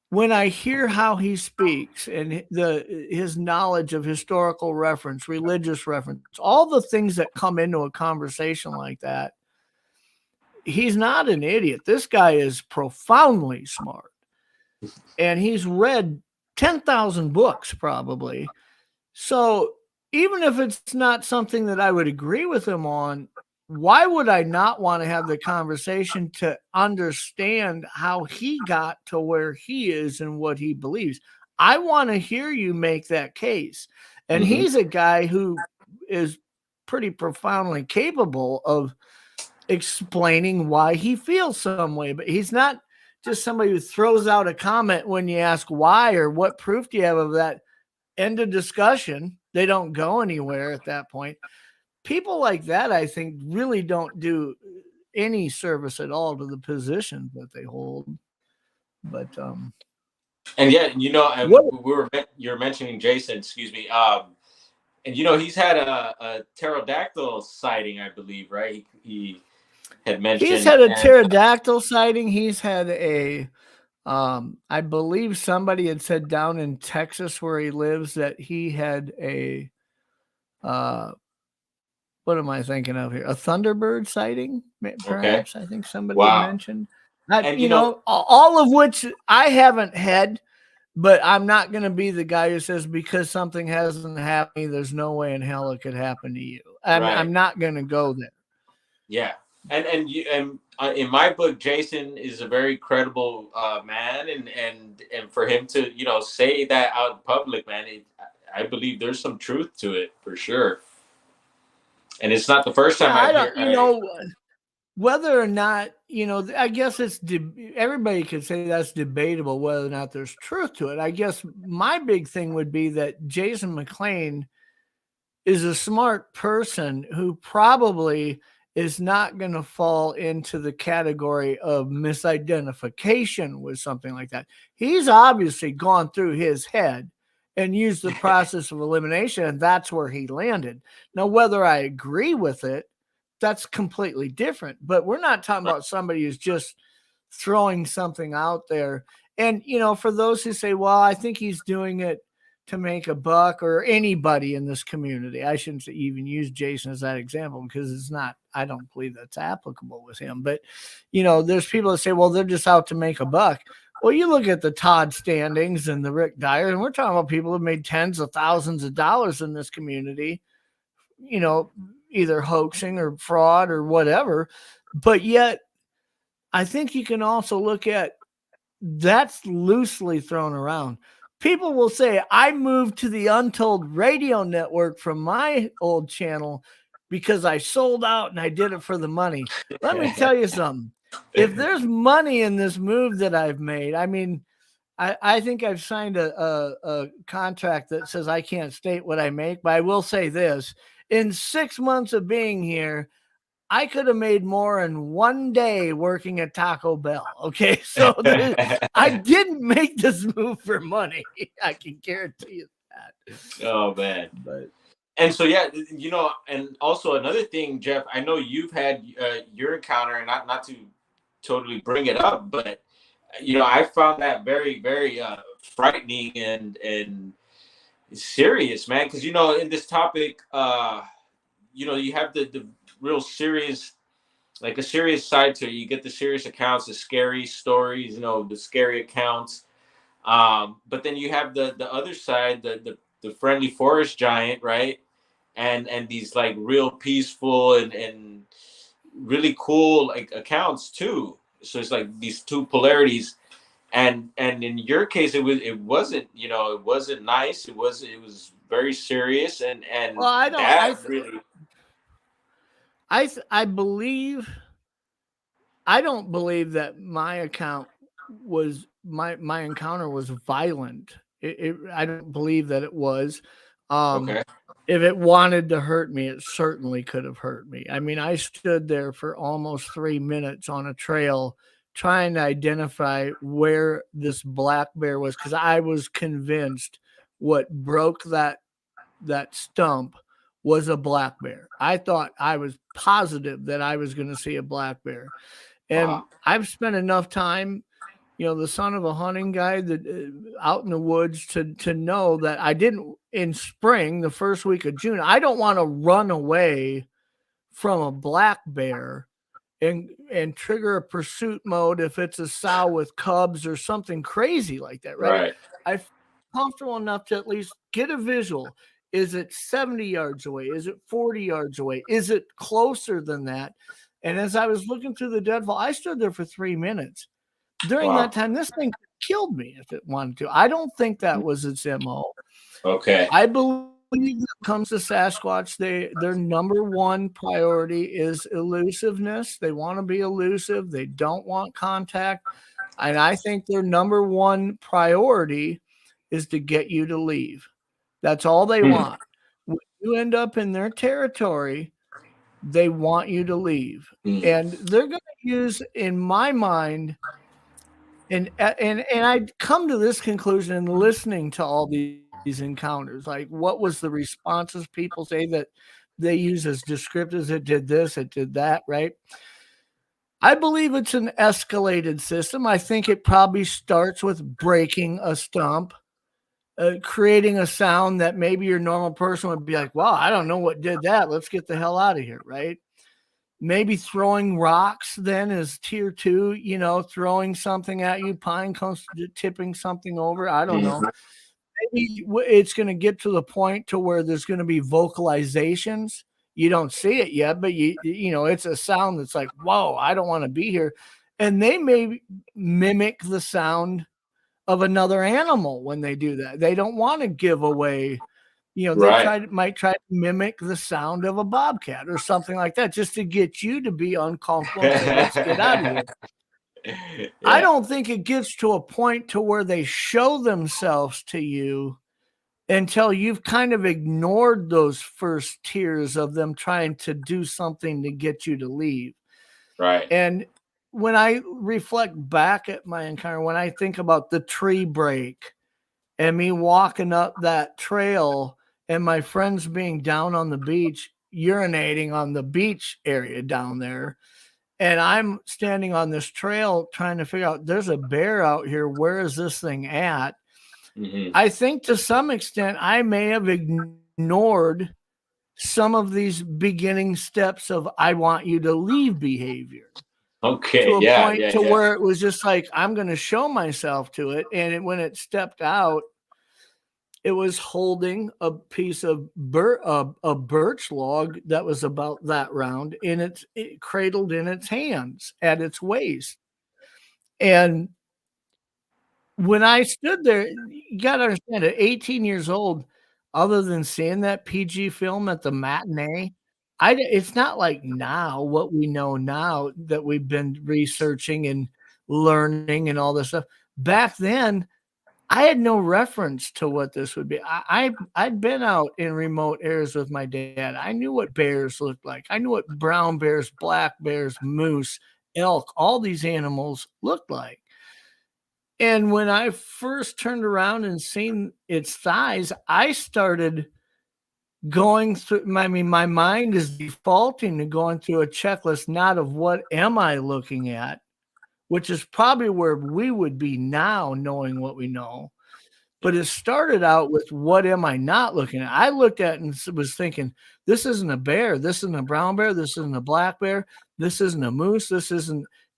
when I hear how he speaks and his knowledge of historical reference, religious reference, all the things that come into a conversation like that, he's not an idiot. This guy is profoundly smart, and he's read 10,000 books probably. So even if it's not something that I would agree with him on, why would I not want to have the conversation to understand how he got to where he is and what he believes? I want to hear you make that case. And he's a guy who is pretty profoundly capable of explaining why he feels some way, but he's not just somebody who throws out a comment when you ask why or what proof do you have of that. End of discussion. They don't go anywhere at that point. People like that, I think, really don't do any service at all to the position that they hold. But and you're mentioning Jason, excuse me, and he's had a pterodactyl sighting, I believe, right? He had mentioned he's had a pterodactyl sighting. He's had I believe somebody had said down in Texas where he lives that he had a what am I thinking of here? A Thunderbird sighting, perhaps. Okay. I think somebody had mentioned. All of which I haven't had, but I'm not going to be the guy who says because something hasn't happened, there's no way in hell it could happen to you. I'm not going to go there. Yeah. And in my book, Jason is a very credible man, and for him to say that out in public, man, I believe there's some truth to it for sure. And it's not the first time whether or not I guess everybody could say that's debatable whether or not there's truth to it. I guess my big thing would be that Jason McLean is a smart person who probably is not going to fall into the category of misidentification with something like that. He's obviously gone through his head and used the process of elimination, and that's where he landed. Now, whether I agree with it, that's completely different. But we're not talking about somebody who's just throwing something out there And, for those who say, well, I think he's doing it to make a buck, or anybody in this community, I shouldn't even use Jason as that example because it's not, I don't believe that's applicable with him. But, there's people that say, well, they're just out to make a buck. Well, you look at the Todd Standings and the Rick Dyer, and we're talking about people who made tens of thousands of dollars in this community, either hoaxing or fraud or whatever. But yet, I think you can also look at that's loosely thrown around. People will say, I moved to the Untold radio network from my old channel because I sold out and I did it for the money. Let me tell you something. If there's money in this move that I've made, I mean, I think I've signed a contract that says I can't state what I make, but I will say this. In 6 months of being here, I could have made more in one day working at Taco Bell. Okay. So I didn't make this move for money. I can guarantee you that. Oh, man. But, and so, yeah, and also another thing, Jeff, I know you've had your encounter, and not to totally bring it up, but, I found that very, very frightening and serious, man. Because, in this topic, you have the real serious, like a serious side to it. You get the serious accounts, the scary stories, the scary accounts. But then you have the other side, the friendly forest giant, right? And these like real peaceful and really cool like accounts too. So it's like these two polarities. And in your case, it wasn't it wasn't nice. It was very serious and well, I don't. that really. I believe. I don't believe that my account was my encounter was violent. I don't believe that it was. Okay. If it wanted to hurt me, it certainly could have hurt me. I mean, I stood there for almost 3 minutes on a trail trying to identify where this black bear was, because I was convinced what broke that stump was a black bear. I was positive that I was going to see a black bear. And Wow. I've spent enough time, the son of a hunting guy that out in the woods to know that I didn't in spring, the first week of June, I don't want to run away from a black bear and trigger a pursuit mode if it's a sow with cubs or something crazy like that, right? Right. I'm comfortable enough to at least get a visual. Is it 70 yards away? Is it 40 yards away? Is it closer than that? And as I was looking through the deadfall, I stood there for 3 minutes. During that time, this thing killed me if it wanted to. I don't think that was its MO. Okay. I believe when it comes to Sasquatch, their number one priority is elusiveness. They want to be elusive. They don't want contact. And I think their number one priority is to get you to leave. That's all they want. When you end up in their territory, they want you to leave. And they're going to use, in my mind, and I come to this conclusion in listening to all these encounters. Like, what was the responses people say that they use as descriptors? It did this, it did that, right? I believe it's an escalated system. I think it probably starts with breaking a stump, creating a sound that maybe your normal person would be like, wow, I don't know what did that. Let's get the hell out of here, right? Maybe throwing rocks then is tier 2, throwing something at you, pine cones tipping something over. I don't know. Maybe it's going to get to the point to where there's going to be vocalizations. You don't see it yet, but it's a sound that's like, whoa, I don't want to be here. And they may mimic the sound of another animal when they do that. They don't want to give away, they might try to mimic the sound of a bobcat or something like that just to get you to be uncomfortable and say, let's get out of here. Yeah. I don't think it gets to a point to where they show themselves to you until you've kind of ignored those first tiers of them trying to do something to get you to leave. Right. And when I reflect back at my encounter, when I think about the tree break and me walking up that trail and my friends being down on the beach, urinating on the beach area down there, And I'm standing on this trail trying to figure out there's a bear out here. Where is this thing at? Mm-hmm. I think to some extent I may have ignored some of these beginning steps of I want you to leave behavior Okay. to a Yeah. point Yeah. to Yeah. where it was just like, I'm going to show myself to it. And when it stepped out, it was holding a piece of a birch log that was about that round it cradled in its hands at its waist. And when I stood there, you got to understand at 18 years old, other than seeing that PG film at the matinee, it's not like now what we know now that we've been researching and learning and all this stuff. Back then, I had no reference to what this would be. I'd been out in remote areas with my dad. I knew what bears looked like. I knew what brown bears, black bears, moose, elk, all these animals looked like. And when I first turned around and seen its thighs, I started going through. I mean, my mind is defaulting to going through a checklist, not of what am I looking at, which is probably where we would be now, knowing what we know. But it started out with what am I not looking at? I looked at it and was thinking, this isn't a bear. This isn't a brown bear. This isn't a black bear. This isn't a moose.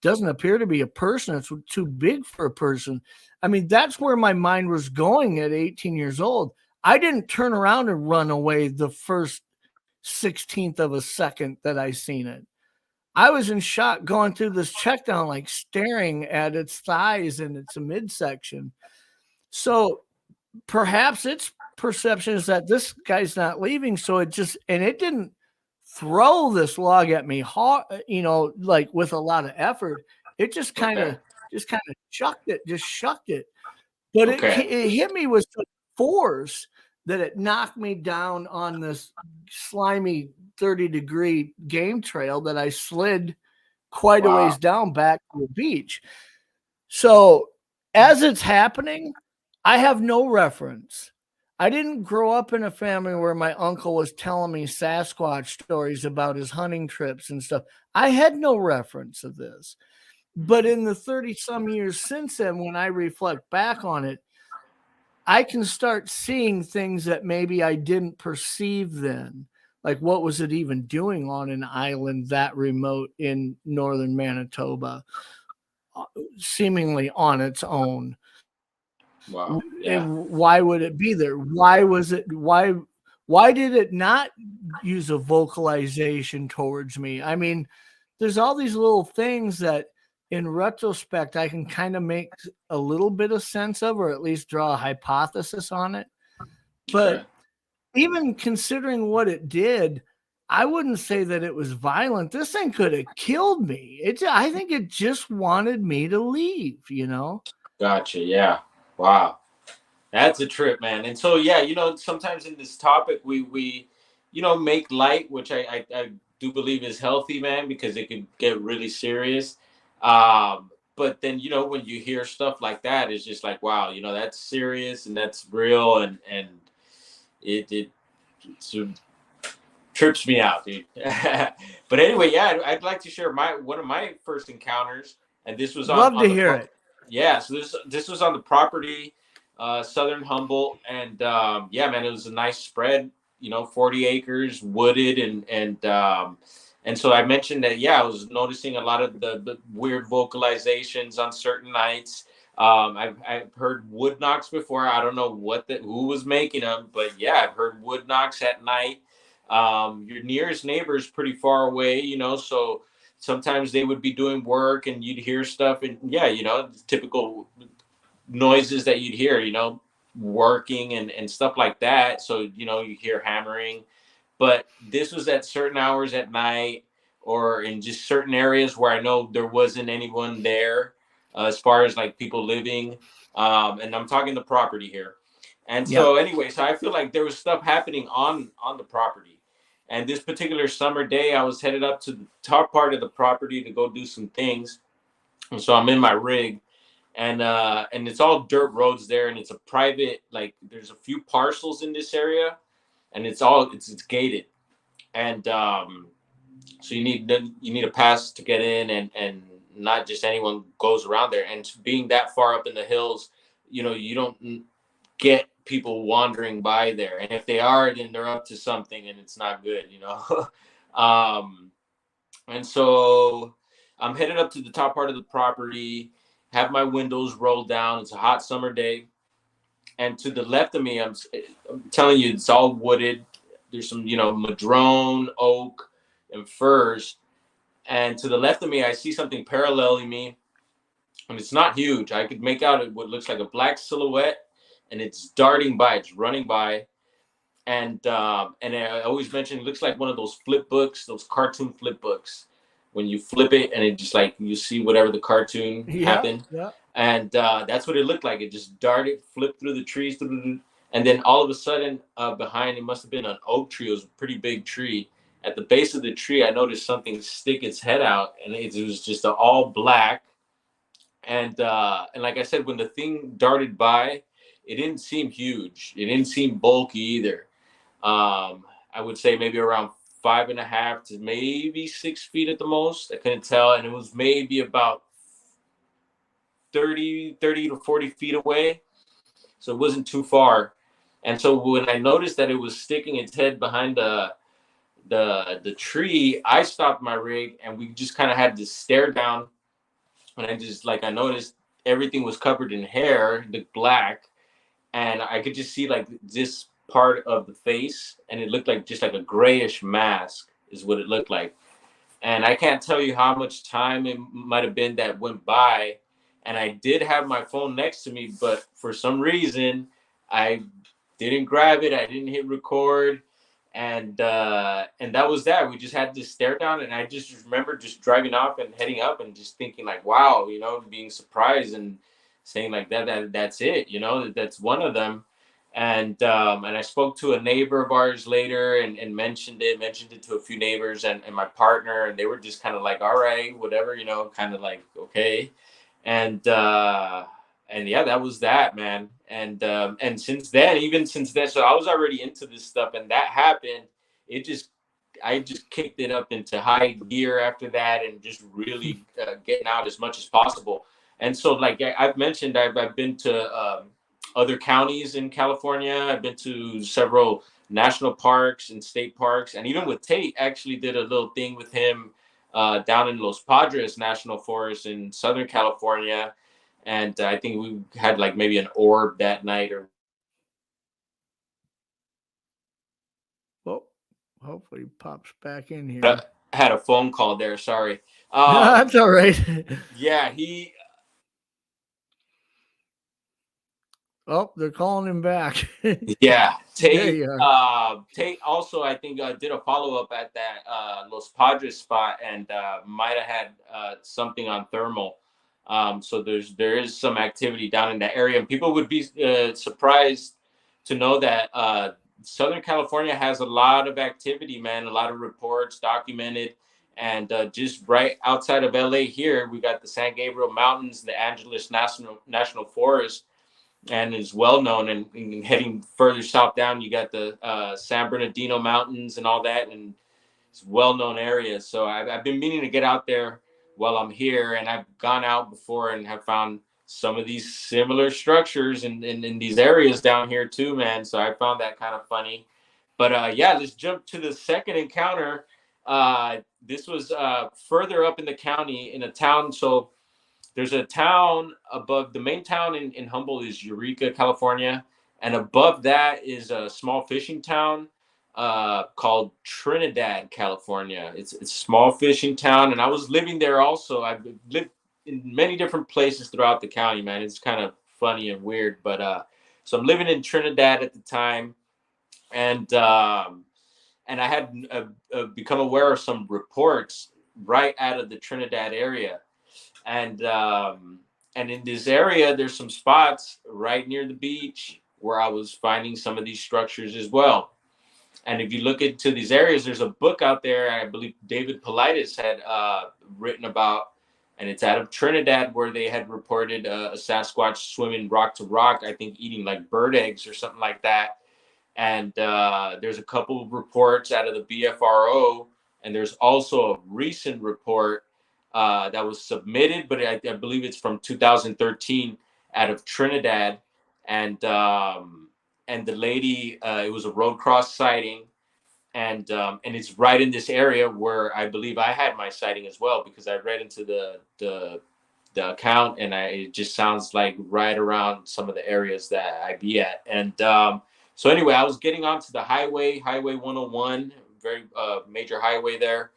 Doesn't appear to be a person. It's too big for a person. I mean, that's where my mind was going at 18 years old. I didn't turn around and run away the first 16th of a second that I seen it. I was in shock going through this check down, like staring at its thighs and its midsection. So perhaps its perception is that this guy's not leaving. So it didn't throw this log at me, like with a lot of effort. It just kind of shucked it. But Okay. it hit me with such force that it knocked me down on this slimy 30-degree game trail that I slid quite a ways down back to the beach. So as it's happening, I have no reference. I didn't grow up in a family where my uncle was telling me Sasquatch stories about his hunting trips and stuff. I had no reference of this. But in the 30-some years since then, when I reflect back on it, I can start seeing things that maybe I didn't perceive then. Like, what was it even doing on an island that remote in northern Manitoba, seemingly on its own? Wow. Yeah. And why would it be there? Why did it not use a vocalization towards me? I mean, there's all these little things that in retrospect I can kind of make a little bit of sense of, or at least draw a hypothesis on it. But even considering what it did, I wouldn't say that it was violent. This thing could have killed me. I think it just wanted me to leave, Gotcha. Yeah. Wow. That's a trip, man. And so, yeah, sometimes in this topic, we make light, which I do believe is healthy, man, because it can get really serious. But then, when you hear stuff like that, it's just like, wow, that's serious and that's real. And it sort of trips me out, dude. But anyway, yeah, I'd like to share one of my first encounters. And this was Love to hear it. Yeah, so this was on the property, Southern Humboldt, and yeah, man, it was a nice spread, 40 acres, wooded, and so I mentioned that, yeah, I was noticing a lot of the weird vocalizations on certain nights. I've heard wood knocks before. I don't know who was making them, but yeah, I've heard wood knocks at night. Your nearest neighbor is pretty far away, so sometimes they would be doing work and you'd hear stuff, and yeah, typical noises that you'd hear, working and stuff like that. So, you hear hammering, but this was at certain hours at night or in just certain areas where I know there wasn't anyone there, as far as like people living. And I'm talking the property here. And so anyway, so I feel like there was stuff happening on the property. And this particular summer day, I was headed up to the top part of the property to go do some things. And so I'm in my rig, and it's all dirt roads there, and it's a private, like there's a few parcels in this area, and it's gated. And So you need a pass to get in, and not just anyone goes around there. And being that far up in the hills, you don't get people wandering by there. And if they are, then they're up to something, and it's not good. And so I'm headed up to the top part of the property, have my windows rolled down. It's a hot summer day. And to the left of me, I'm telling you, it's all wooded. There's some, madrone, oak, and firs. And to the left of me, I see something paralleling me, and it's not huge. I could make out what looks like a black silhouette, and it's darting by. It's running by, and I always mention it looks like one of those flip books, those cartoon flip books, when you flip it and it just like you see whatever the cartoon Yeah, happened, yeah. and that's what it looked like. It just darted, flipped through the trees, and then all of a sudden, behind it must have been an oak tree. It was a pretty big tree. At the base of the tree, I noticed something stick its head out, and it was just all black. And like I said, when the thing darted by, it didn't seem huge. It didn't seem bulky either. I would say maybe around 5.5 to maybe 6 feet at the most. I couldn't tell, and it was maybe about 30 to 40 feet away, so it wasn't too far. And so when I noticed that it was sticking its head behind the tree, I stopped my rig, and we just kind of had to stare down. And I noticed everything was covered in hair, the black, and I could just see like this part of the face, and it looked like just like a grayish mask is what it looked like. And I can't tell you how much time it might have been that went by. And I did have my phone next to me, but for some reason, I didn't grab it. I didn't hit record, and that was that. We just had to stare down, and I just remember just driving off and heading up, and just thinking like, wow, being surprised and saying like that's it, that's one of them. And I spoke to a neighbor of ours later, and mentioned it to a few neighbors and my partner, and they were just kind of like, all right, whatever, kind of like, okay. And yeah, that was that, man. And even since then, so I was already into this stuff, and that happened. It just I just kicked it up into high gear after that, and just really getting out as much as possible. And so, like I've mentioned, I've been to other counties in California. I've been to several national parks and state parks, and even with Tate, actually did a little thing with him down in Los Padres National Forest in Southern California. And I think we had like maybe an orb that night, or Well, hopefully he pops back in here. had a phone call there. Sorry. That's all right. Yeah, Oh, they're calling him back. yeah. There you are. Tate also, I think, did a follow up at that Los Padres spot, and might have had something on thermal. So there is some activity down in that area, and people would be surprised to know that Southern California has a lot of activity, man. A lot of reports documented, and just right outside of LA here, we got the San Gabriel Mountains, the Angeles National Forest, and is well known. And heading further south down, you got the San Bernardino Mountains and all that, and it's well known area. So I've been meaning to get out there while I'm here, and I've gone out before and have found some of these similar structures in these areas down here too, man. So I found that kind of funny. But yeah, let's jump to the second encounter. This was further up in the county in a town. So there's a town above the main town in Humboldt is Eureka, California. And above that is a small fishing town called Trinidad, California. It's a small fishing town. And I was living there also. I've lived in many different places throughout the county, man. It's kind of funny and weird. But so I'm living in Trinidad at the time. And I had become aware of some reports right out of the Trinidad area. And in this area, there's some spots right near the beach where I was finding some of these structures as well. And if you look into these areas, there's a book out there I believe David Paulides had written about, and it's out of Trinidad, where they had reported a Sasquatch swimming rock to rock, I think eating like bird eggs or something like that. And there's a couple of reports out of the BFRO And there's also a recent report that was submitted, but I believe it's from 2013 out of Trinidad. And the lady, it was a road cross sighting, and it's right in this area where I believe I had my sighting as well, because I read into the account, and it just sounds like right around some of the areas that I be at. And so anyway, I was getting onto the highway 101, very major highway there,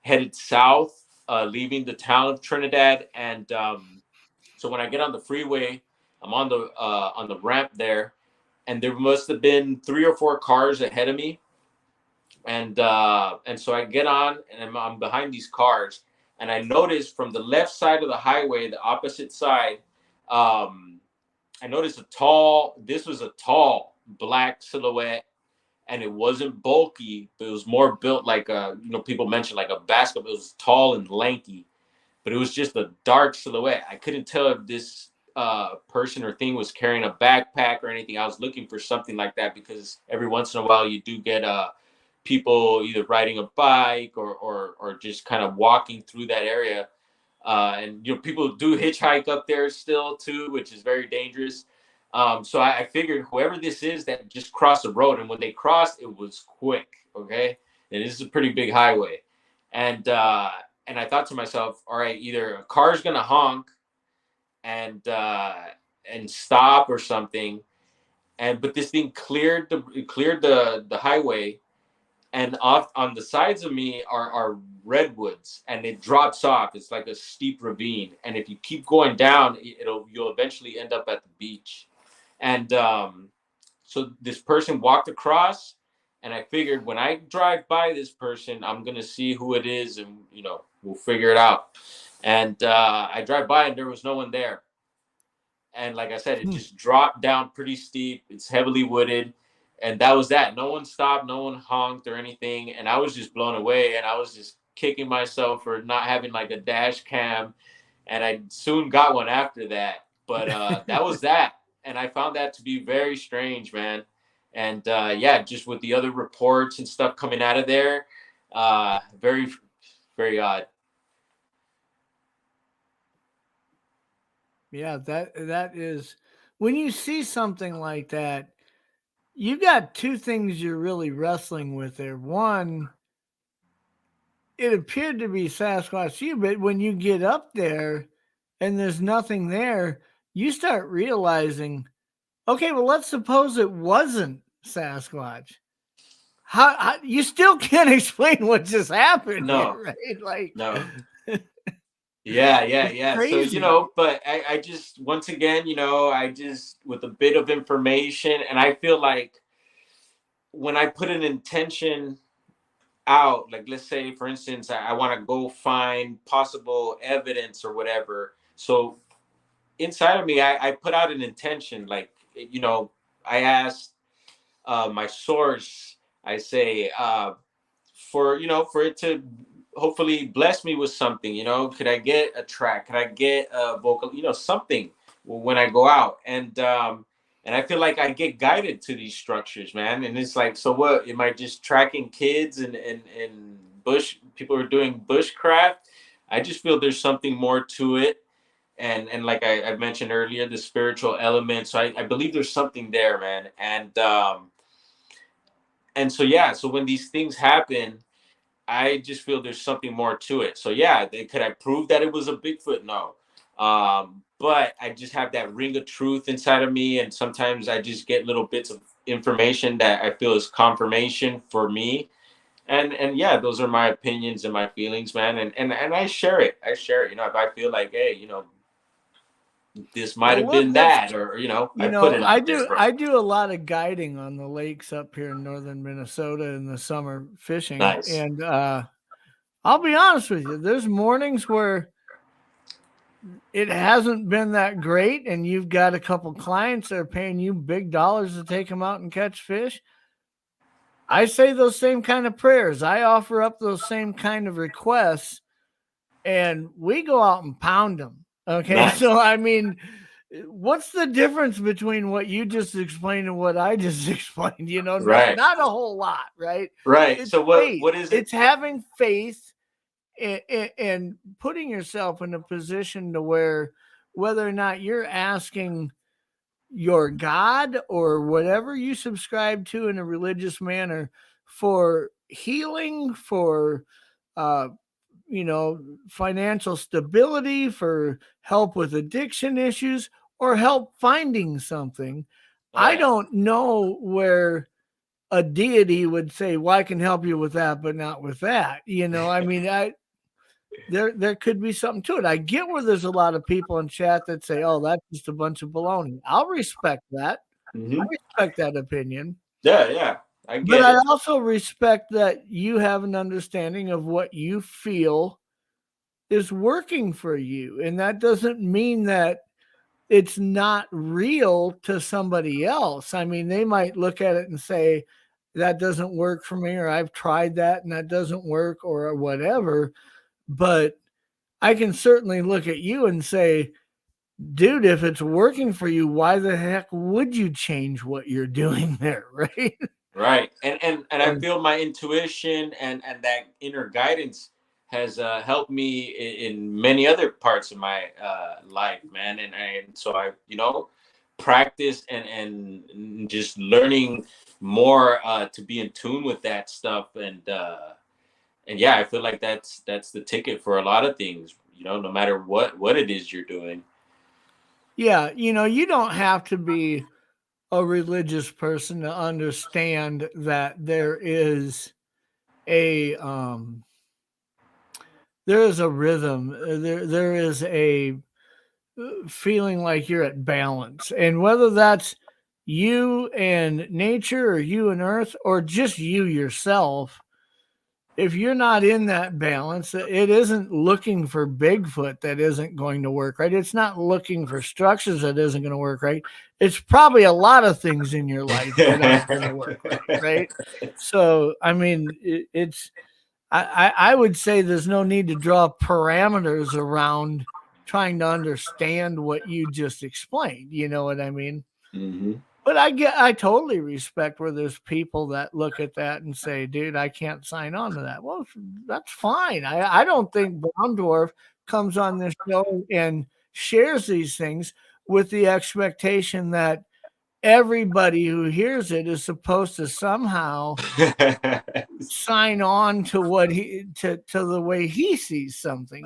headed south, leaving the town of Trinidad. And so when I get on the freeway, I'm on the ramp there, and there must have been 3 or 4 cars ahead of me. And so I get on, and I'm behind these cars, and I notice from the left side of the highway, the opposite side, I noticed this was a tall black silhouette, and it wasn't bulky, but it was more built like people mention like a basketball. It was tall and lanky, but it was just a dark silhouette. I couldn't tell if this person or thing was carrying a backpack or anything. I was looking for something like that, because every once in a while you do get people either riding a bike or just kind of walking through that area. And people do hitchhike up there still too, which is very dangerous. So I figured whoever this is that just crossed the road, and when they crossed, it was quick. Okay, and this is a pretty big highway, and I thought to myself, all right, either a car's gonna honk and stop or something, but this thing cleared the highway, and off on the sides of me are redwoods, and it drops off. It's like a steep ravine, and if you keep going down, you'll eventually end up at the beach. And so this person walked across, and I figured when I drive by this person, I'm gonna see who it is, and we'll figure it out. And I drive by, and there was no one there. And like I said, it just dropped down pretty steep. It's heavily wooded. And that was that. No one stopped, no one honked or anything. And I was just blown away. And I was just kicking myself for not having like a dash cam. And I soon got one after that. But that was that. And I found that to be very strange, man. And just with the other reports and stuff coming out of there, very, very odd. Yeah, that is, when you see something like that, you got 2 things you're really wrestling with there. One, it appeared to be Sasquatch you, but when you get up there and there's nothing there, you start realizing, okay, well, let's suppose it wasn't Sasquatch. How you still can't explain what just happened? No, here, right? Like, no. Yeah. crazy. So, but I just, once again, I just, with a bit of information, and I feel like when I put an intention out, like let's say, for instance, I want to go find possible evidence or whatever. So inside of me, I put out an intention, like, I asked my source, I say, for it to hopefully bless me with something. Could I get a track? Could I get a vocal? Something when I go out. And I feel like I get guided to these structures, man. And it's like, so what? Am I just tracking kids and bush people are doing bushcraft? I just feel there's something more to it. And like I mentioned earlier, the spiritual element. So I believe there's something there, man. And so so when these things happen, I just feel there's something more to it. So could I prove that it was a Bigfoot? No. But I just have that ring of truth inside of me, and sometimes I just get little bits of information that I feel is confirmation for me. And those are my opinions and my feelings, man. And I share it. If I feel like, hey, this might have been that, or I put it out there. I do a lot of guiding on the lakes up here in northern Minnesota in the summer fishing. Nice. And I'll be honest with you, there's mornings where it hasn't been that great, and you've got a couple clients that are paying you big dollars to take them out and catch fish. I say those same kind of prayers. I offer up those same kind of requests, and we go out and pound them. Okay. Nice. So, I mean, what's the difference between what you just explained and what I just explained? Right. Not a whole lot, right? Right. It's So faith. what is it? It's having faith and putting yourself in a position to where whether or not you're asking your God or whatever you subscribe to in a religious manner for healing, for uh, financial stability, for help with addiction issues, or help finding something. I Right. don't know where a deity would say, "Well, I can help you with that, but not with that." I mean, there could be something to it. I get where there's a lot of people in chat that say, "Oh, that's just a bunch of baloney." I'll respect that. I Hmm. respect that opinion. Yeah, yeah. I But get I it. also respect that you have an understanding of what you feel is working for you. And that doesn't mean that it's not real to somebody else. I mean, they might look at it and say, that doesn't work for me, or I've tried that and that doesn't work, or whatever. But I can certainly look at you and say, dude, if it's working for you, why the heck would you change what you're doing there? Right. Right. And I And feel my intuition and that inner guidance has helped me in many other parts of my life, man. And so I, practice and just learning more to be in tune with that stuff. And yeah, I feel like that's the ticket for a lot of things, no matter what it is you're doing. yeah, you don't have to be a religious person to understand that a there is a rhythm, there is a feeling like you're at balance, and whether that's you and nature or you and earth or just you yourself, if you're not in that balance, it isn't looking for Bigfoot that isn't going to work right. It's not looking for structures that isn't going to work right. It's probably a lot of things in your life that aren't going to work right. Right. So, I mean, I would say there's no need to draw parameters around trying to understand what you just explained. You know what I mean? Hmm. But I totally respect where there's people that look at that and say, "Dude, I can't sign on to that." Well, that's fine. I don't think Brown Dwarf comes on this show and shares these things with the expectation that everybody who hears it is supposed to somehow sign on to what he to the way he sees something.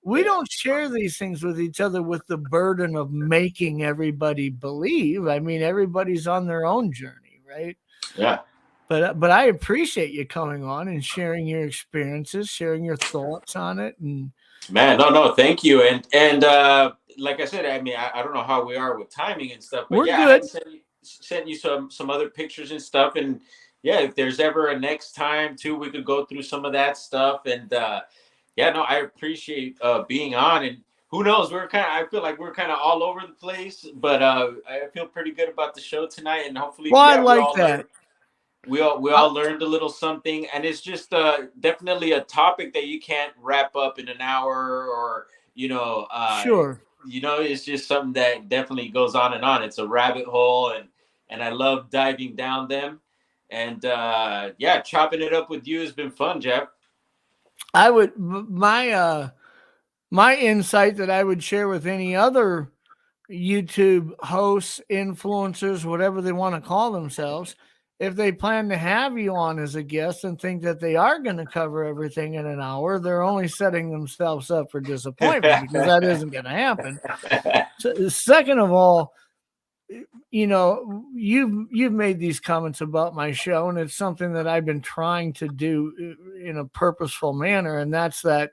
We Yeah. don't share these things with each other with the burden of making everybody believe. I mean, everybody's on their own journey, right? Yeah. But I appreciate you coming on and sharing your experiences, sharing your thoughts on it, and Man, no, thank you. And like I said, I mean, I don't know how we are with timing and stuff, but we're yeah, I had good. sent you some other pictures and stuff. And yeah, if there's ever a next time too, we could go through some of that stuff. And yeah, no, I appreciate being on. And who knows, I feel like we're kind of all over the place, but I feel pretty good about the show tonight. And hopefully, Well, I yeah, we like all learn that. we all learned a little something, and it's just definitely a topic that you can't wrap up in an hour, or Sure. it's just something that definitely goes on and on. It's a rabbit hole, and I love diving down them. And yeah, chopping it up with you has been fun, Jeff. I would my insight that I would share with any other YouTube hosts, influencers, whatever they want to call themselves, if they plan to have you on as a guest and think that they are going to cover everything in an hour, they're only setting themselves up for disappointment because that isn't going to happen. So, second of all, you've made these comments about my show, and it's something that I've been trying to do in a purposeful manner, and that's that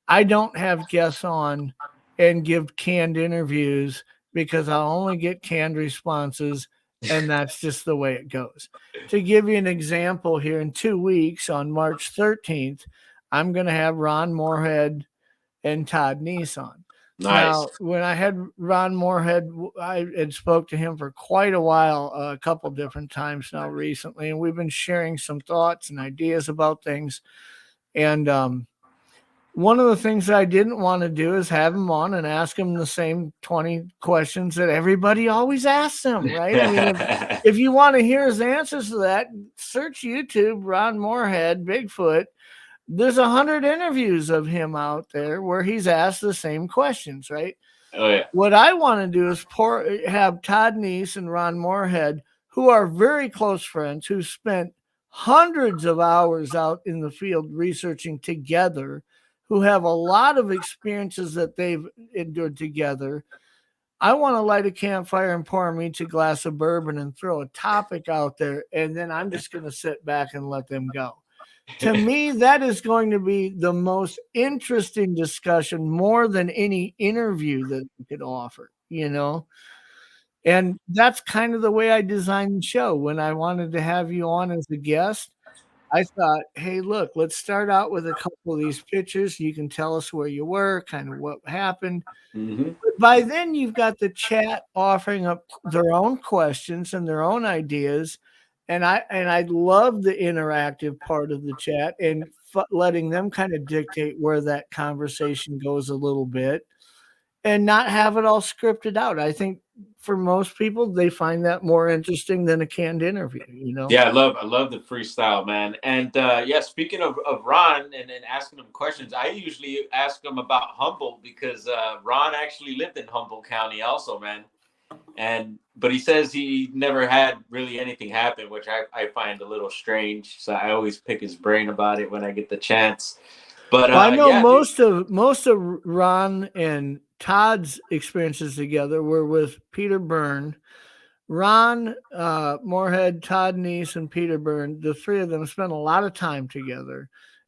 I don't have guests on and give canned interviews because I'll only get canned responses, and that's just the way it goes. To give you an example, here in 2 weeks on March 13th, I'm going to have Ron Moorhead and Todd Neese on. Nice. Now, when I had Ron Moorhead, I had spoke to him for quite a while, a couple different times now recently, and we've been sharing some thoughts and ideas about things. And One of the things I didn't want to do is have him on and ask him the same 20 questions that everybody always asks him, right? I mean, if you want to hear his answers to that, search YouTube, Ron Moorhead, Bigfoot. There's 100 interviews of him out there where he's asked the same questions, right? Oh yeah. What I want to do is have Todd Neese and Ron Moorhead, who are very close friends, who spent hundreds of hours out in the field researching together, who have a lot of experiences that they've endured together. I want to light a campfire and pour them each a glass of bourbon and throw a topic out there, and then I'm just going to sit back and let them go. To me, that is going to be the most interesting discussion, more than any interview that you could offer, you know? And that's kind of the way I designed the show. When I wanted to have you on as a guest, I thought, hey, look, let's start out with a couple of these pictures. You can tell us where you were, kind of what happened. Mm-hmm. But by then, you've got the chat offering up their own questions and their own ideas. And I love the interactive part of the chat and letting them kind of dictate where that conversation goes a little bit and not have it all scripted out. I think for most people, they find that more interesting than a canned interview, you know? Yeah, I love the freestyle, man. And yeah, speaking of Ron and asking him questions, I usually ask him about Humboldt because Ron actually lived in Humboldt County also, man. But he says he never had really anything happen, which I find a little strange. So I always pick his brain about it when I get the chance. But well, I know yeah, most of Ron and Todd's experiences together were with Peter Byrne. Ron Moorhead, Todd Neese, and Peter Byrne, the three of them spent a lot of time together.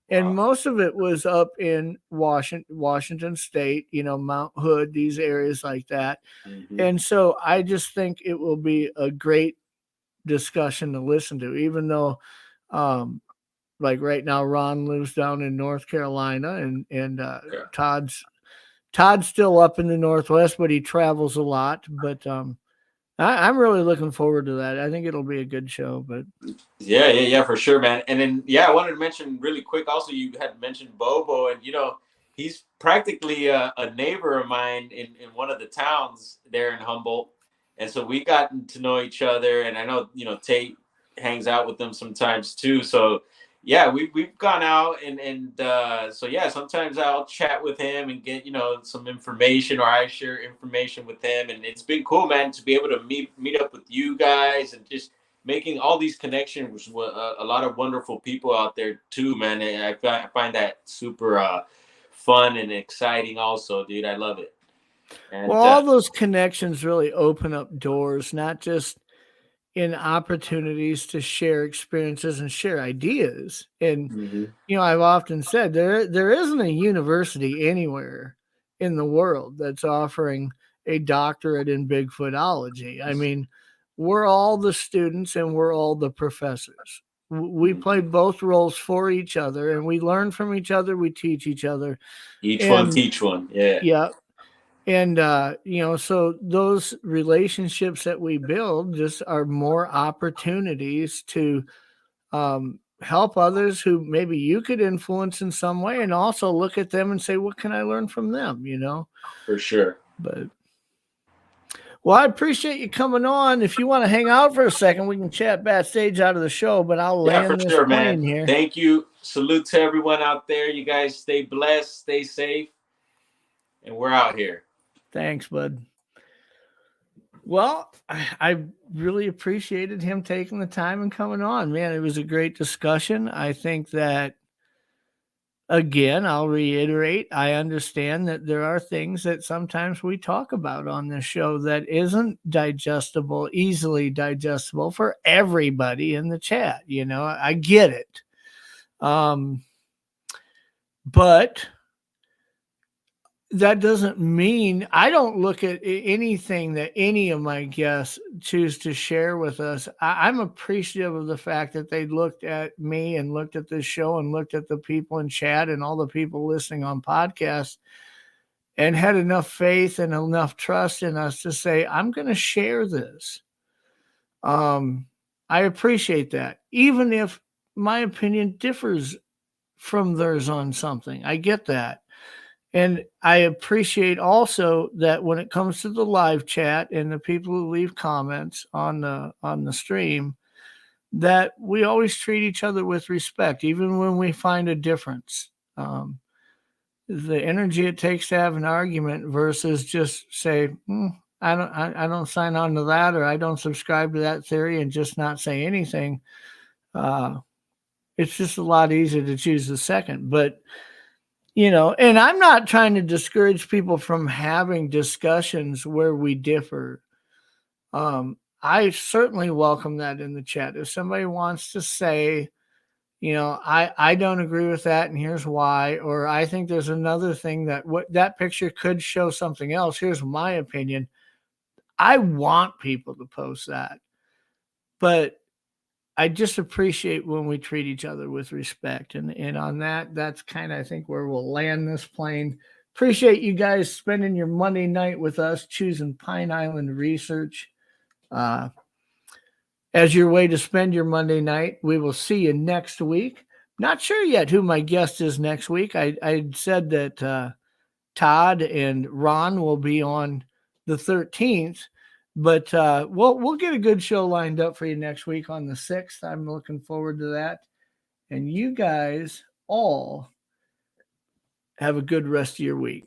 And wow. most of it was up in Washington State, you know, Mount Hood, these areas like that. Mm-hmm. And so I just think it will be a great discussion to listen to, even though like right now Ron lives down in North Carolina and Yeah. Todd's still up in the Northwest, but he travels a lot. But I'm really looking forward to that. I think it'll be a good show. But yeah, for sure, man. And then yeah, I wanted to mention really quick. Also, you had mentioned Bobo, and you know he's practically a neighbor of mine in one of the towns there in Humboldt, and so we gotten to know each other. And I know Tate hangs out with them sometimes too. So yeah, we've gone out and so yeah, sometimes I'll chat with him and get some information, or I share information with him, and it's been cool, man, to be able to meet up with you guys and just making all these connections with a lot of wonderful people out there too, man. And I find that super fun and exciting also, dude. I love it. And well, all those connections really open up doors, not just in opportunities to share experiences and share ideas. And mm-hmm. I've often said there isn't a university anywhere in the world that's offering a doctorate in Bigfootology. I mean, we're all the students and we're all the professors. We play both roles for each other, and we learn from each other. We teach each other. Each one teach one. Yeah. Yeah. And, so those relationships that we build just are more opportunities to help others who maybe you could influence in some way, and also look at them and say, what can I learn from them? For sure. But well, I appreciate you coming on. If you want to hang out for a second, we can chat backstage out of the show, but I'll land this sure, plane man. here. Thank you. Salute to everyone out there. You guys stay blessed, stay safe, and we're out here. Thanks, bud. Well, I really appreciated him taking the time and coming on, man. It was a great discussion. I think that, again, I'll reiterate, I understand that there are things that sometimes we talk about on this show that isn't easily digestible for everybody in the chat. I get it. But that doesn't mean I don't look at anything that any of my guests choose to share with us. I'm appreciative of the fact that they looked at me and looked at this show and looked at the people in chat and all the people listening on podcasts and had enough faith and enough trust in us to say, I'm going to share this. I appreciate that. Even if my opinion differs from theirs on something. I get that. And I appreciate also that when it comes to the live chat and the people who leave comments on the stream, that we always treat each other with respect, even when we find a difference. The energy it takes to have an argument versus just say, I don't sign on to that, or I don't subscribe to that theory, and just not say anything. It's just a lot easier to choose the second. But and I'm not trying to discourage people from having discussions where we differ. I certainly welcome that in the chat. If somebody wants to say, I don't agree with that, and here's why, or I think there's another thing that picture could show something else. Here's my opinion. I want people to post that, but I just appreciate when we treat each other with respect. And on that's kind of, I think, where we'll land this plane. Appreciate you guys spending your Monday night with us, choosing Pine Island Research as your way to spend your Monday night. We will see you next week. Not sure yet who my guest is next week. I said that Todd and Ron will be on the 13th. But we'll get a good show lined up for you next week on the 6th. I'm looking forward to that. And you guys all have a good rest of your week.